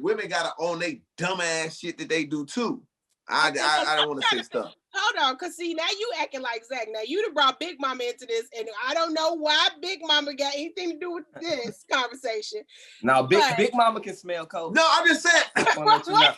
women gotta own they dumbass shit that they do too. I don't want to say stuff. Hold on, cause see now you acting like Zach. Now you done brought Big Mama into this, and I don't know why Big Mama got anything to do with this conversation. Now Big Mama can smell cold. No, I'm just saying. What that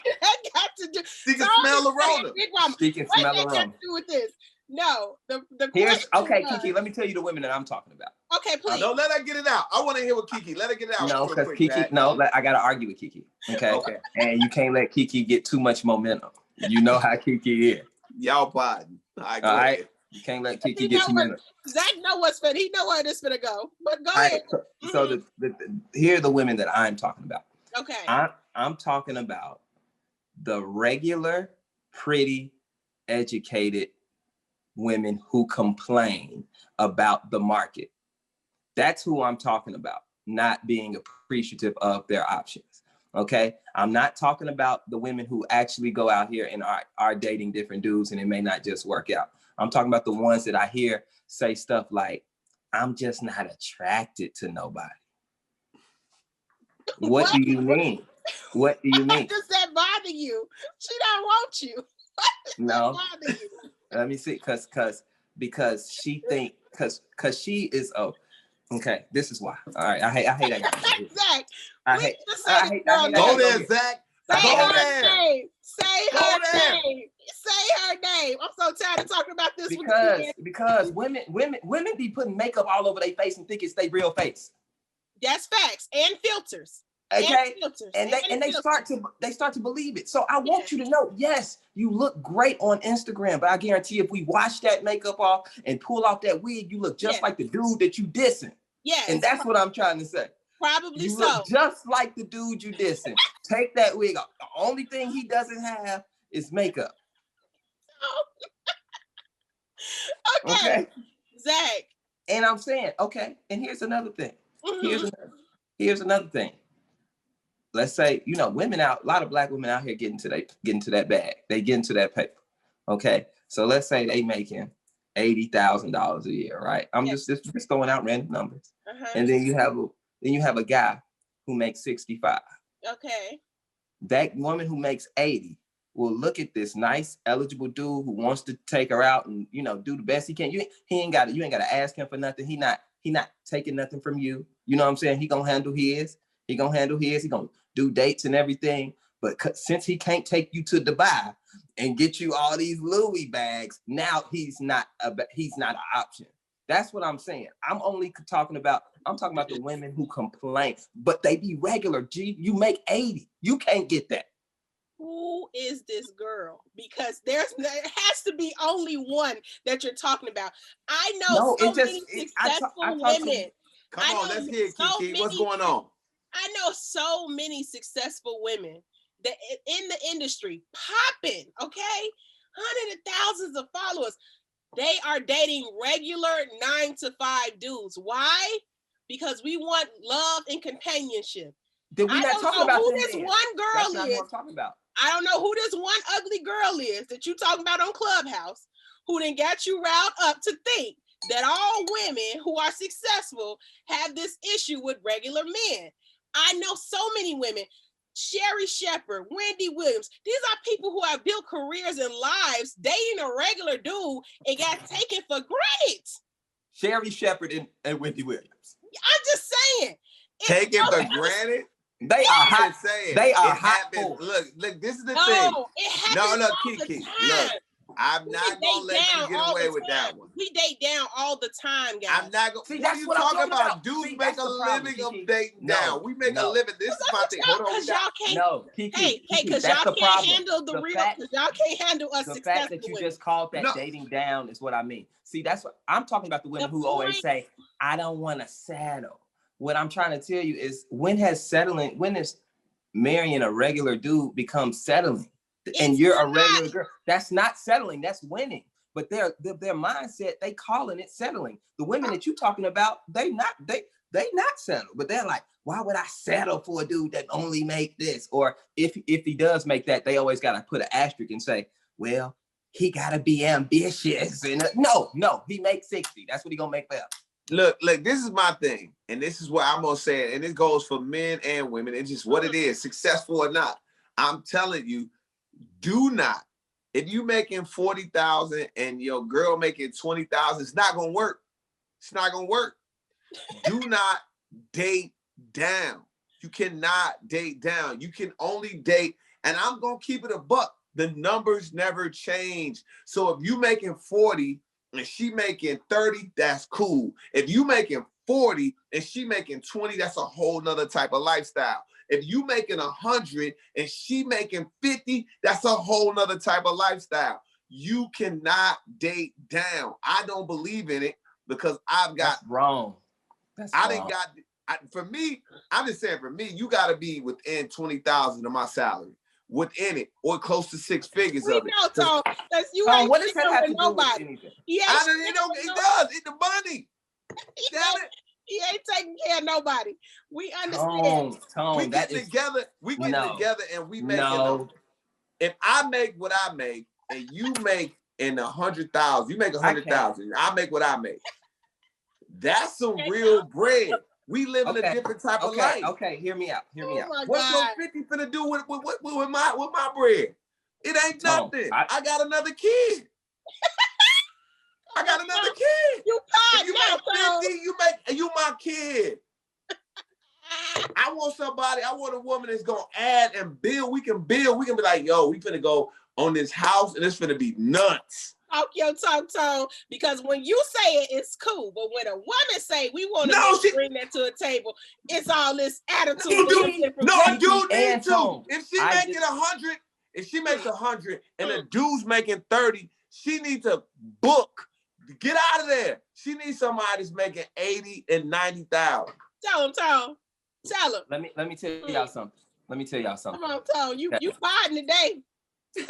got to do? She can smell the Rona. Big Mama. She can smell the Rona. What that got to do with this? No, the question okay, was, Keke, let me tell you the women that I'm talking about. Okay, please. Don't let her get it out. I want to hear what Keke. Let her get it out. No, because Keke, I gotta argue with Keke. Okay. And you can't let Keke get too much momentum. You know how Keke is. Y'all pardon. All right. You can't let Keke get too momentum. Zach know what's fit. He know where this finna go. But go ahead. So here are the women that I'm talking about. Okay. I'm talking about the regular, pretty, educated women who complain about the market. That's who I'm talking about, not being appreciative of their options. Okay. I'm not talking about the women who actually go out here and are dating different dudes and it may not just work out. I'm talking about the ones that I hear say stuff like, I'm just not attracted to nobody. What do you mean? What do you mean? Does that bother you? She don't want you. No. Bother you? Let me see, because she think because she is okay. This is why. All right, I hate that. Zach, I hate that. Go there, Zach. Say her name. Say her name. I'm so tired of talking about this because women be putting makeup all over their face and think it's their real face. That's facts and filters. Okay, and they start to believe it. So I want you to know, yes, you look great on Instagram, but I guarantee you, if we wash that makeup off and pull off that wig, you look just like the dude that you dissing. Yes, and that's what I'm trying to say. Probably you so. Look just like the dude you dissing. Take that wig off. The only thing he doesn't have is makeup. Okay, Zach. And I'm saying, okay, and here's another thing. Here's another thing. Let's say, women out, a lot of black women out here getting to that bag. They get into that paper. Okay. So let's say they making $80,000 a year, right? I'm just throwing out random numbers. And then you have a guy who makes 65. Okay. That woman who makes 80 will look at this nice, eligible dude who wants to take her out and, do the best he can. You ain't got to ask him for nothing. He not taking nothing from you. You know what I'm saying? He gonna handle his. He gonna do dates and everything. But since he can't take you to Dubai and get you all these Louis bags, now he's not an option. That's what I'm saying. I'm talking about the women who complain, but they be regular. G, you make 80. You can't get that. Who is this girl? Because there has to be only one that you're talking about. I know many successful women. Come on, let's hear it, Keke. What's going on? I know so many successful women that in the industry, popping, okay? Hundreds of thousands of followers. They are dating regular 9-to-5 dudes. Why? Because we want love and companionship. Did we not talk about who them this then? one girl That's not is. who I'm talking about. I don't know who this one ugly girl is that you talking about on Clubhouse, who then got you riled up to think that all women who are successful have this issue with regular men. I know so many women. Sherry Shepherd, Wendy Williams. These are people who have built careers and lives dating a regular dude and got taken for granted. Sherry Shepherd and Wendy Williams. I'm just saying. Taken for granted? They are hot. They are hot. Look, this is the thing. It happens all Keke, the time. look. I'm not gonna let you get away with that one. We date down all the time, guys. I'm not gonna. See, what are you talking about? Dudes make a living of dating down. We make a living. This is my thing. Hold on. Because y'all can't. No, Keke, because y'all can't handle the real. Because y'all can't handle us. The fact that you just called that dating down is what I mean. See, that's what I'm talking about. The women who always say, "I don't want to settle." What I'm trying to tell you is, when is marrying a regular dude become settling? And you're a regular girl. That's not settling. That's winning. But their mindset, they calling it settling. The women that you're talking about, they not settled. But they're like, why would I settle for a dude that only make this? Or if he does make that, they always gotta put an asterisk and say, well, he gotta be ambitious. And no, he makes 60. That's what he gonna make that. Look, this is my thing, and this is what I'm gonna say, and it goes for men and women. It's just what it is, successful or not. I'm telling you, do not. If you making 40,000 and your girl making 20,000, it's not gonna work. It's not gonna work. Do not date down. You cannot date down. You can only date, and I'm gonna keep it a buck. The numbers never change. So if you making 40 and she making 30, that's cool. If you making 40 and she making 20, that's a whole nother type of lifestyle. If you making 100 and she making 50, that's a whole nother type of lifestyle. You cannot date down. I don't believe in it because I've got wrong. For me, I'm just saying, for me, you got to be within 20,000 of my salary. Within it, or close to 6 figures of it. Know, Tom, you ain't what does that have to do nobody. with anything? It does. It's the money. Damn it. He ain't taking care of nobody. We understand. Tone, we get together and we make it. If I make what I make and you make in 100,000, you make 100,000, I make what I make. That's some real bread. We live in a different type of life. Okay, hear me out. What's your 50 finna do with my bread? It ain't nothing. I got another kid. I got another kid. You make 50, you my kid. I want a woman that's gonna add and build. We can be like, yo, we finna go on this house and it's finna be nuts. Talk your tone, because when you say it, it's cool. But when a woman say we want to bring that to a table, it's all this attitude. Dude need to. If she making 100, if she makes 100 and the dude's making 30, she needs to book. Get out of there. She needs somebody that's making 80 and 90,000. Tell him. Let me tell y'all something. Come on, Tone. You fighting today.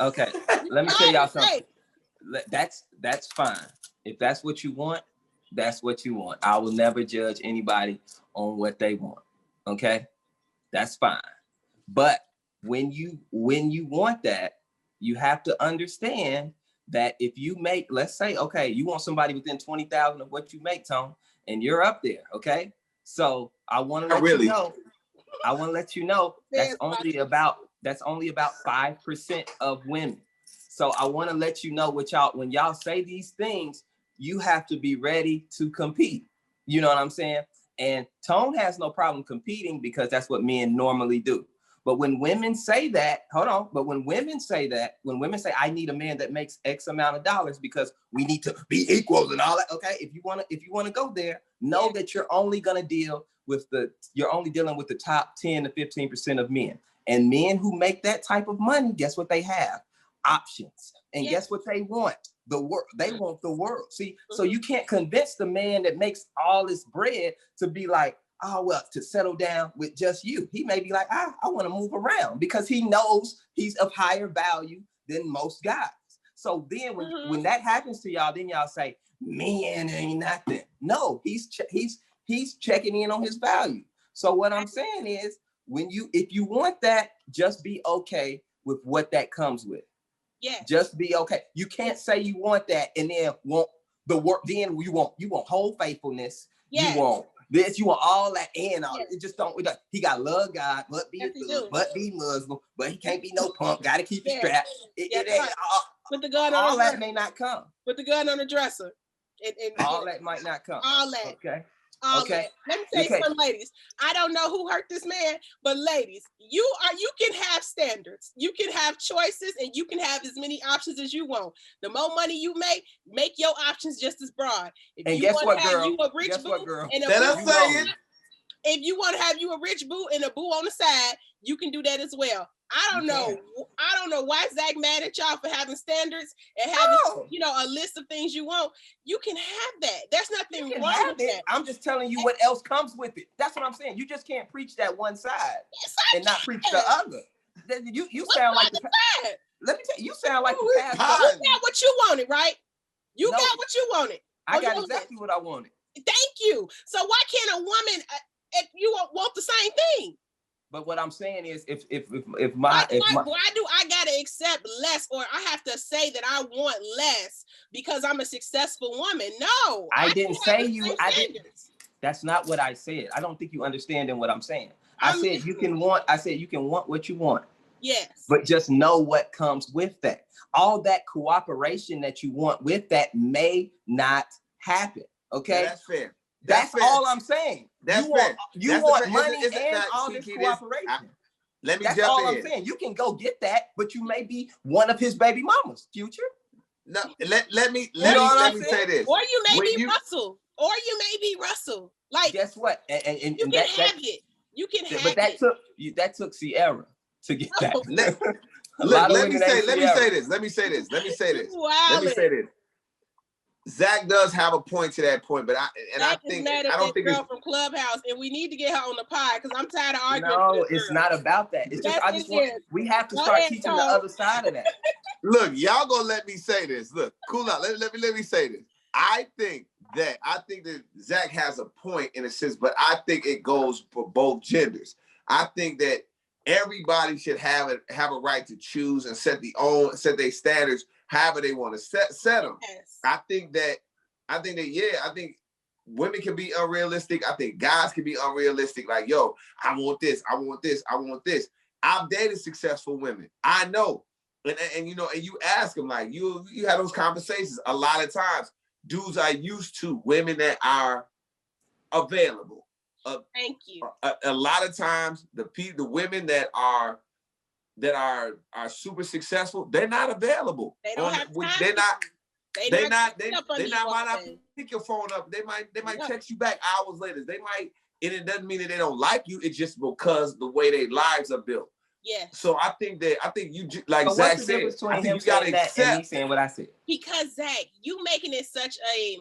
Okay. Let me tell y'all something. That's fine. If that's what you want, that's what you want. I will never judge anybody on what they want. Okay? That's fine. But when you want that, you have to understand that if you make, let's say, okay, you want somebody within 20,000 of what you make, Tone, and you're up there, okay? So I want to let you know that's only about 5% of women. So I want to let you know when y'all say these things, you have to be ready to compete. You know what I'm saying? And Tone has no problem competing because that's what men normally do. But when women say that, when women say I need a man that makes X amount of dollars because we need to be equals and all that. Okay, if you want to go there, know that you're only dealing with the top 10 to 15% of men. And men who make that type of money, guess what they have? Options. And guess what they want? The world. They want the world. See, so you can't convince the man that makes all this bread to be like, oh, well, to settle down with just you. He may be like, I want to move around because he knows he's of higher value than most guys. So then when that happens to y'all, then y'all say, man, ain't nothing. No, he's checking in on his value. So what I'm saying is, if you want that, just be okay with what that comes with. Yeah. Just be okay. You can't say you want that and then want the work. Then you want whole faithfulness. Yes. You want this. You want all that and all. Yes. It just don't. He got love God, but be but be Muslim, but he can't be no punk. Got to keep it strapped. Put the gun all on that may not come. Put the gun on the dresser. And all that might not come. All that. Okay. Okay. Let me tell you something, ladies. I don't know who hurt this man, but ladies, you can have standards. You can have choices, and you can have as many options as you want. The more money you make your options just as broad. If you guess what, girl? You a rich guess boo what, girl? And if you want to have you a rich boo and a boo on the side, you can do that as well. I don't know why Zach mad at y'all for having standards and having a list of things you want. You can have that. There's nothing wrong with that. I'm just telling you what else comes with it. That's what I'm saying. You just can't preach that one side and not preach the other. You sound like the side. Let me tell you, you sound like the pastor. You got what you wanted, right? You got what you wanted. I got exactly what I wanted. Thank you. So why can't a woman you want the same thing? But what I'm saying is, why do I gotta accept less, or I have to say that I want less because I'm a successful woman? No, I didn't say you. That's not what I said. I don't think you understand what I'm saying. I said you can want what you want. Yes. But just know what comes with that. All that cooperation that you want with that may not happen. Okay. Yeah, that's fair. That's all I'm saying. That's fair. You want money and all this cooperation. Let me That's jump all in. I'm saying. You can go get that, but you may be one of his baby mamas. Future. No, let me say this. Or you may be Russell. Or you may be Russell. Like, guess what? And you can have it. You can have it. But that took Sierra to get that. Let me say this. Zach does have a point to that point, but I don't think girl from Clubhouse, and we need to get her on the pod because I'm tired of arguing. No, it's not about that. It's just we have to start teaching the other side of that. Look, y'all gonna let me say this. Look, cool out. Let me say this. I think that Zach has a point in a sense, but I think it goes for both genders. I think that everybody should have a right to choose and set their standards however they want to set them. Yes. I think women can be unrealistic. I think guys can be unrealistic. Like, yo, I want this, I want this, I want this. I've dated successful women. I know. And you ask them, like, you have those conversations. A lot of times, dudes are used to women that are available. Thank you. A lot of times, the women that are super successful, they're not available. They don't have time. They might not pick your phone up. They might text you back hours later. They might, and it doesn't mean that they don't like you. It's just because the way their lives are built. Yeah. So I think you, like Zach said, I think you gotta accept. And me saying what I said. Because Zach, you making it such a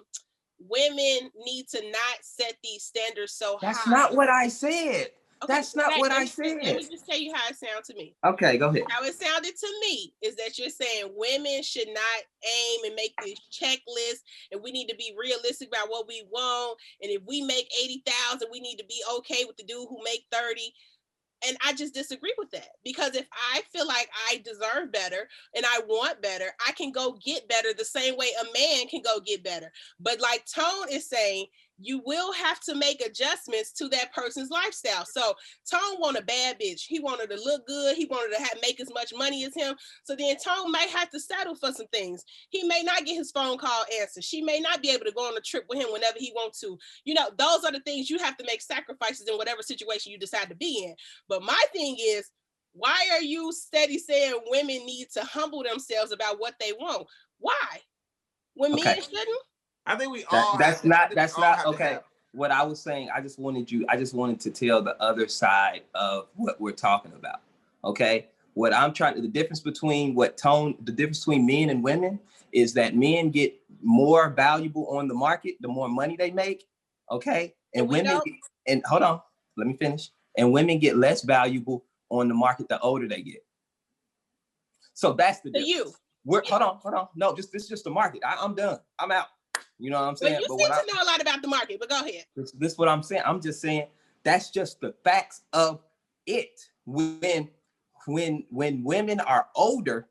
women need to not set these standards so high. That's not what I said. Okay, that's not what I said. Let me just tell you how it sounded to me. Okay, go ahead. How it sounded to me is that you're saying women should not aim and make this checklist, and we need to be realistic about what we want. And if we make 80,000, we need to be okay with the dude who make 30. And I just disagree with that, because if I feel like I deserve better and I want better, I can go get better the same way a man can go get better. But like Tone is saying, you will have to make adjustments to that person's lifestyle. So Tone want a bad bitch. He wanted to look good. He wanted to make as much money as him. So then Tone might have to settle for some things. He may not get his phone call answered. She may not be able to go on a trip with him whenever he wants to. Those are the things you have to make sacrifices in whatever situation you decide to be in. But my thing is, why are you steady saying women need to humble themselves about what they want? Why? When men shouldn't? I think we all. That's not okay. What I was saying, I just wanted to tell the other side of what we're talking about. Okay. The difference between men and women is that men get more valuable on the market the more money they make. Okay. And women, and hold on, let me finish. And women get less valuable on the market the older they get. So that's the difference. Hold on. No, this is just the market. I'm done. I'm out. You know what I'm saying? Well, you seem to know a lot about the market, but go ahead. This is what I'm saying. I'm just saying that's just the facts of it. When women are older,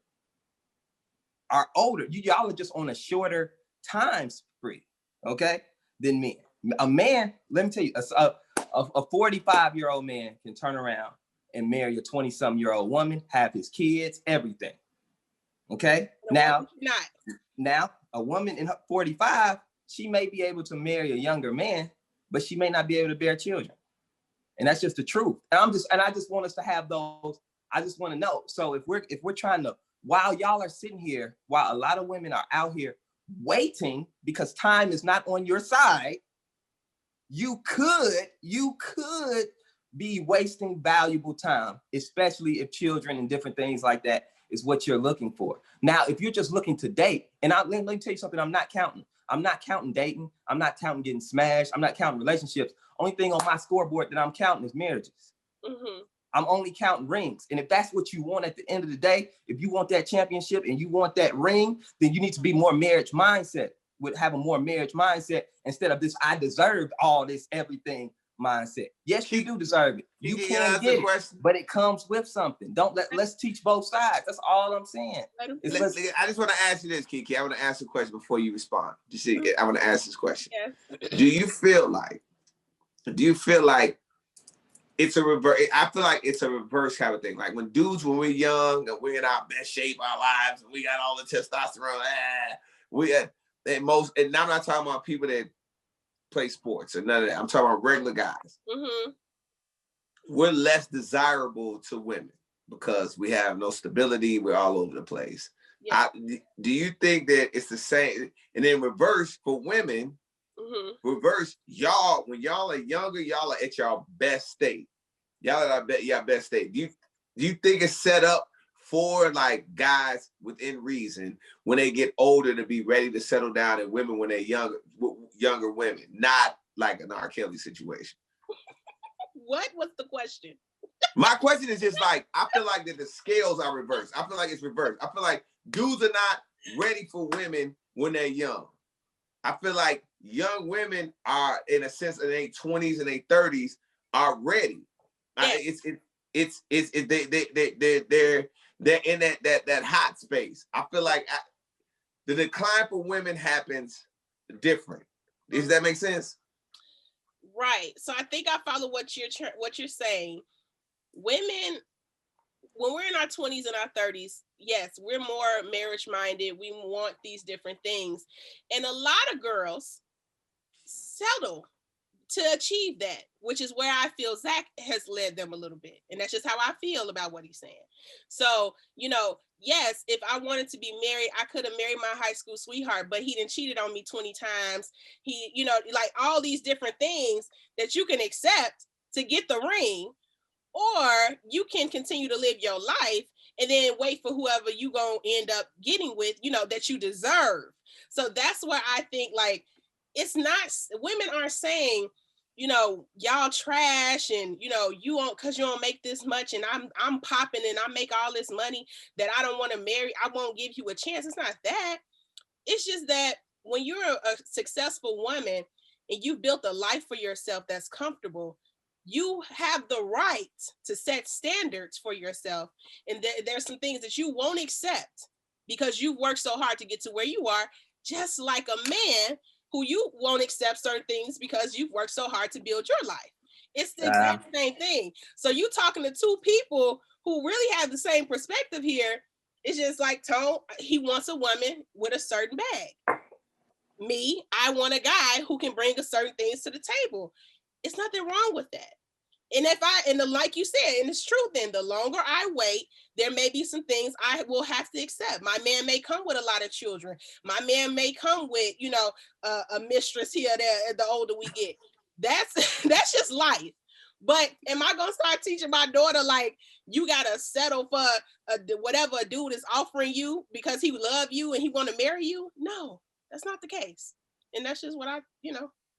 y'all are just on a shorter time spree, okay, than men. A man, let me tell you, a 45-year-old man can turn around and marry a 20-something-year-old woman, have his kids, everything. Okay? Now a woman in her 45, she may be able to marry a younger man, but she may not be able to bear children. And that's just the truth. And I just want us to have those. I just want to know. So if we're trying to, while y'all are sitting here, while a lot of women are out here waiting because time is not on your side, you could be wasting valuable time, especially if children and different things like that is what you're looking for. Now, if you're just looking to date, and let me tell you something, I'm not counting dating. I'm not counting getting smashed. I'm not counting relationships. Only thing on my scoreboard that I'm counting is marriages. Mm-hmm. I'm only counting rings. And if that's what you want at the end of the day, if you want that championship and you want that ring, then you need to be more marriage mindset, have a more marriage mindset instead of this, I deserve all this, everything mindset. Yes, you do deserve it. You can get it, but it comes with something. Let's teach both sides. That's all I'm saying. I just want to ask you this, Keke. I want to ask a question before you respond. I want to ask this question. Yes. Do you feel like it's a reverse? I feel like it's a reverse kind of thing. Like when we're young and we're in our best shape, our lives, and we got all the testosterone. And I'm not talking about people that play sports or none of that. I'm talking about regular guys. Mm-hmm. We're less desirable to women because we have no stability. We're all over the place. Yeah. Do you think that it's the same? And then reverse for women, reverse, y'all, when y'all are younger, y'all are at your best state. Y'all are at your best state. Do you think it's set up for like guys within reason when they get older to be ready to settle down, and women when they're younger women, not like an R. Kelly situation? What was the question? My question is just like, I feel like that the scales are reversed. I feel like it's reversed. I feel like dudes are not ready for women when they're young. I feel like young women are, in a sense, in their 20s and their 30s, are ready. Yes. They're in that hot space. I feel like the decline for women happens different. Does that make sense? Right. So I think I follow what you're saying. Women, when we're in our 20s and our 30s, yes, we're more marriage minded. We want these different things. And a lot of girls settle to achieve that, which is where I feel Zach has led them a little bit. And that's just how I feel about what he's saying. So, yes, if I wanted to be married, I could have married my high school sweetheart, but he done cheated on me 20 times. He, like all these different things that you can accept to get the ring, or you can continue to live your life and then wait for whoever you gonna end up getting with, that you deserve. So that's where I think, like, it's not, women aren't saying, y'all trash and, you won't, cause you don't make this much and I'm popping and I make all this money that I don't want to marry. I won't give you a chance. It's not that. It's just that when you're a successful woman and you built a life for yourself that's comfortable, you have the right to set standards for yourself. And there's some things that you won't accept because you worked so hard to get to where you are, just like a man who you won't accept certain things because you've worked so hard to build your life. It's the exact same thing. So you talking to two people who really have the same perspective here. It's just like Tone, he wants a woman with a certain bag. Me, I want a guy who can bring a certain things to the table. It's nothing wrong with that. And like you said, and it's true, then the longer I wait, there may be some things I will have to accept. My man may come with a lot of children. My man may come with, a mistress here there the older we get. That's just life. But am I going to start teaching my daughter, like, you got to settle for whatever a dude is offering you because he love you and he want to marry you? No, that's not the case. And that's just what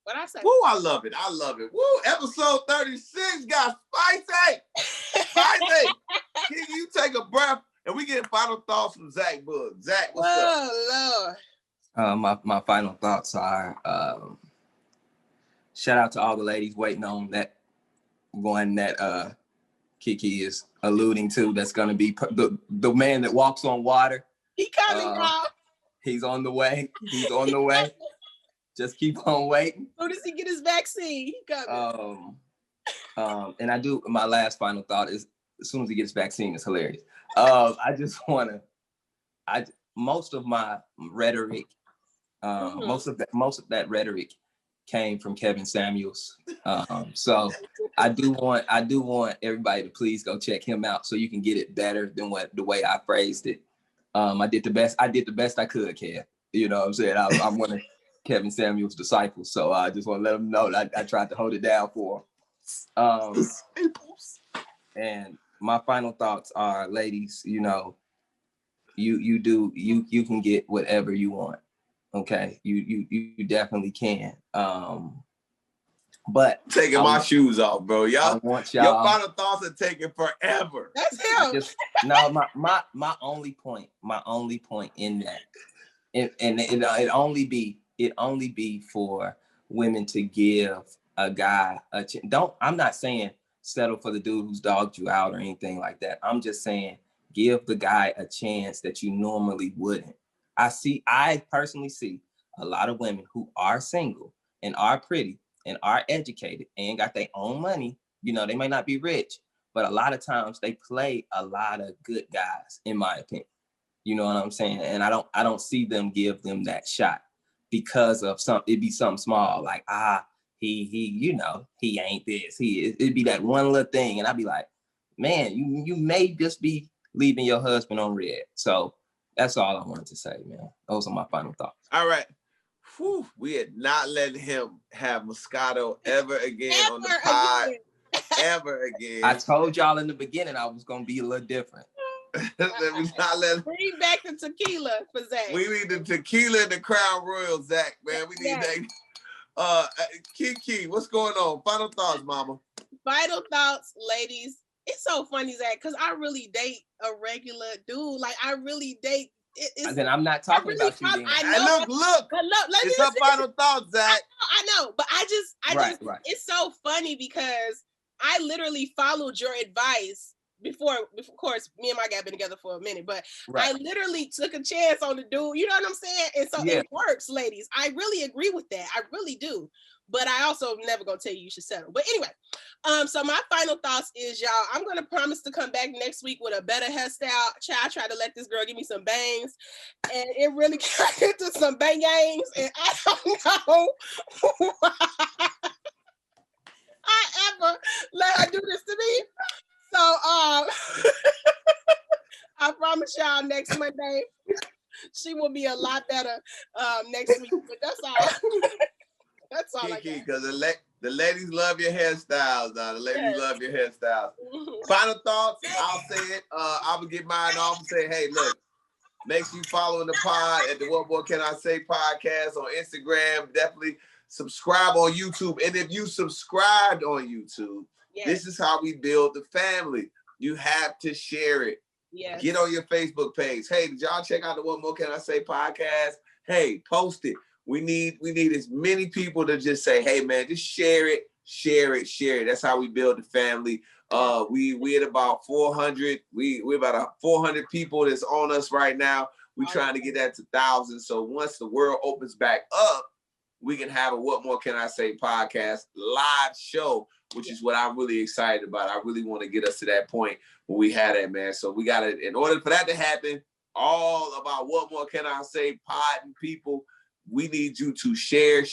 What I say? Woo, I love it. I love it. Woo, episode 36 got spicy. Spicy. Keke, you take a breath and we get final thoughts from Zach Boog. Zach, what's up? Oh, My final thoughts are shout out to all the ladies waiting on that one that Keke is alluding to. That's gonna be the man that walks on water. He coming, y'all. He's on the way. He's on the way. Just keep on waiting. As soon as he get his vaccine, he coming. And I do. My last final thought is, as soon as he gets vaccine, it's hilarious. I just wanna. Most of my rhetoric, most of that rhetoric came from Kevin Samuels. So I do want everybody to please go check him out so you can get it better than the way I phrased it. I did the best I could, Kev. You know what I'm saying? I'm one of Kevin Samuels' disciples, so I just want to let him know that I tried to hold it down for him. And my final thoughts are, ladies, you know, you can get whatever you want. Okay, you definitely can. But taking my shoes off, bro. Y'all, your final thoughts are taking forever. That's him. My only point in that, and it only be for women to give a guy a chance. I'm not saying settle for the dude who's dogged you out or anything like that. I'm just saying give the guy a chance that you normally wouldn't. I personally see a lot of women who are single and are pretty and are educated and got their own money. You know, they may not be rich, but a lot of times they play a lot of good guys, in my opinion. You know what I'm saying? And I don't see them give them that shot because of it'd be something small, like, he you know, he ain't this, it'd be that one little thing. And I'd be like, man, you may just be leaving your husband on red. So that's all I wanted to say, man. Those are my final thoughts. All right. Whew, we are not letting him have Moscato ever again on the pod. Ever again. I told y'all in the beginning I was going to be a little different. Bring back the tequila for Zach. We need the tequila and the Crown Royal, Zach, man. We need that. Keke, what's going on? Final thoughts, mama. Final thoughts, ladies. It's so funny, Zach, because I really date a regular dude. Like, I really date. Then I'm not talking about you. I know. Look. It's her final thoughts, Zach. I know, but I just, it's so funny because I literally followed your advice before, of course, me and my guy have been together for a minute, but I literally took a chance on the dude. You know what I'm saying? And so it works, ladies. I really agree with that. I really do. But I also never gonna tell you should settle. But anyway, so my final thoughts is, y'all, I'm gonna promise to come back next week with a better hairstyle. I tried to let this girl give me some bangs, and it really got into some bangs, and I don't know why I ever let her do this to me. So I promise y'all next Monday she will be a lot better next week. But that's all. That's all. Keke, because the ladies love your hairstyles. The ladies love your hairstyles. Final thoughts. I'll say it. I will get mine off and say, hey, look, make sure you following the pod at the What More Can I Say podcast on Instagram. Definitely subscribe on YouTube. And if you subscribed on YouTube, this is how we build the family. You have to share it. Yes. Get on your Facebook page. Hey, did y'all check out the What More Can I Say podcast? Hey, post it. We need as many people to just say, hey man, just share it. That's how we build the family. We at about 400. We're about 400 people that's on us right now. We're trying to get that to 1,000. So once the world opens back up, we can have a What More Can I Say podcast live show, which is what I'm really excited about. I really want to get us to that point where we had that, man. So we got to, in order for that to happen, all about What More Can I Say pod and people, we need you to share.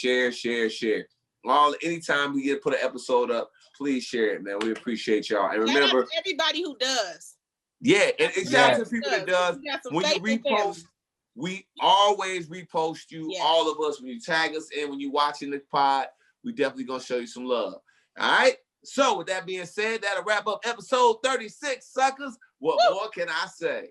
Anytime we get to put an episode up, please share it, man. We appreciate y'all. And remember, everybody who does. Yeah, and shout out to people that does. When you repost, we always repost you, all of us. When you tag us in, when you watching the pod, we definitely gonna show you some love. All right. So with that being said, that'll wrap up episode 36, suckers. What more can I say?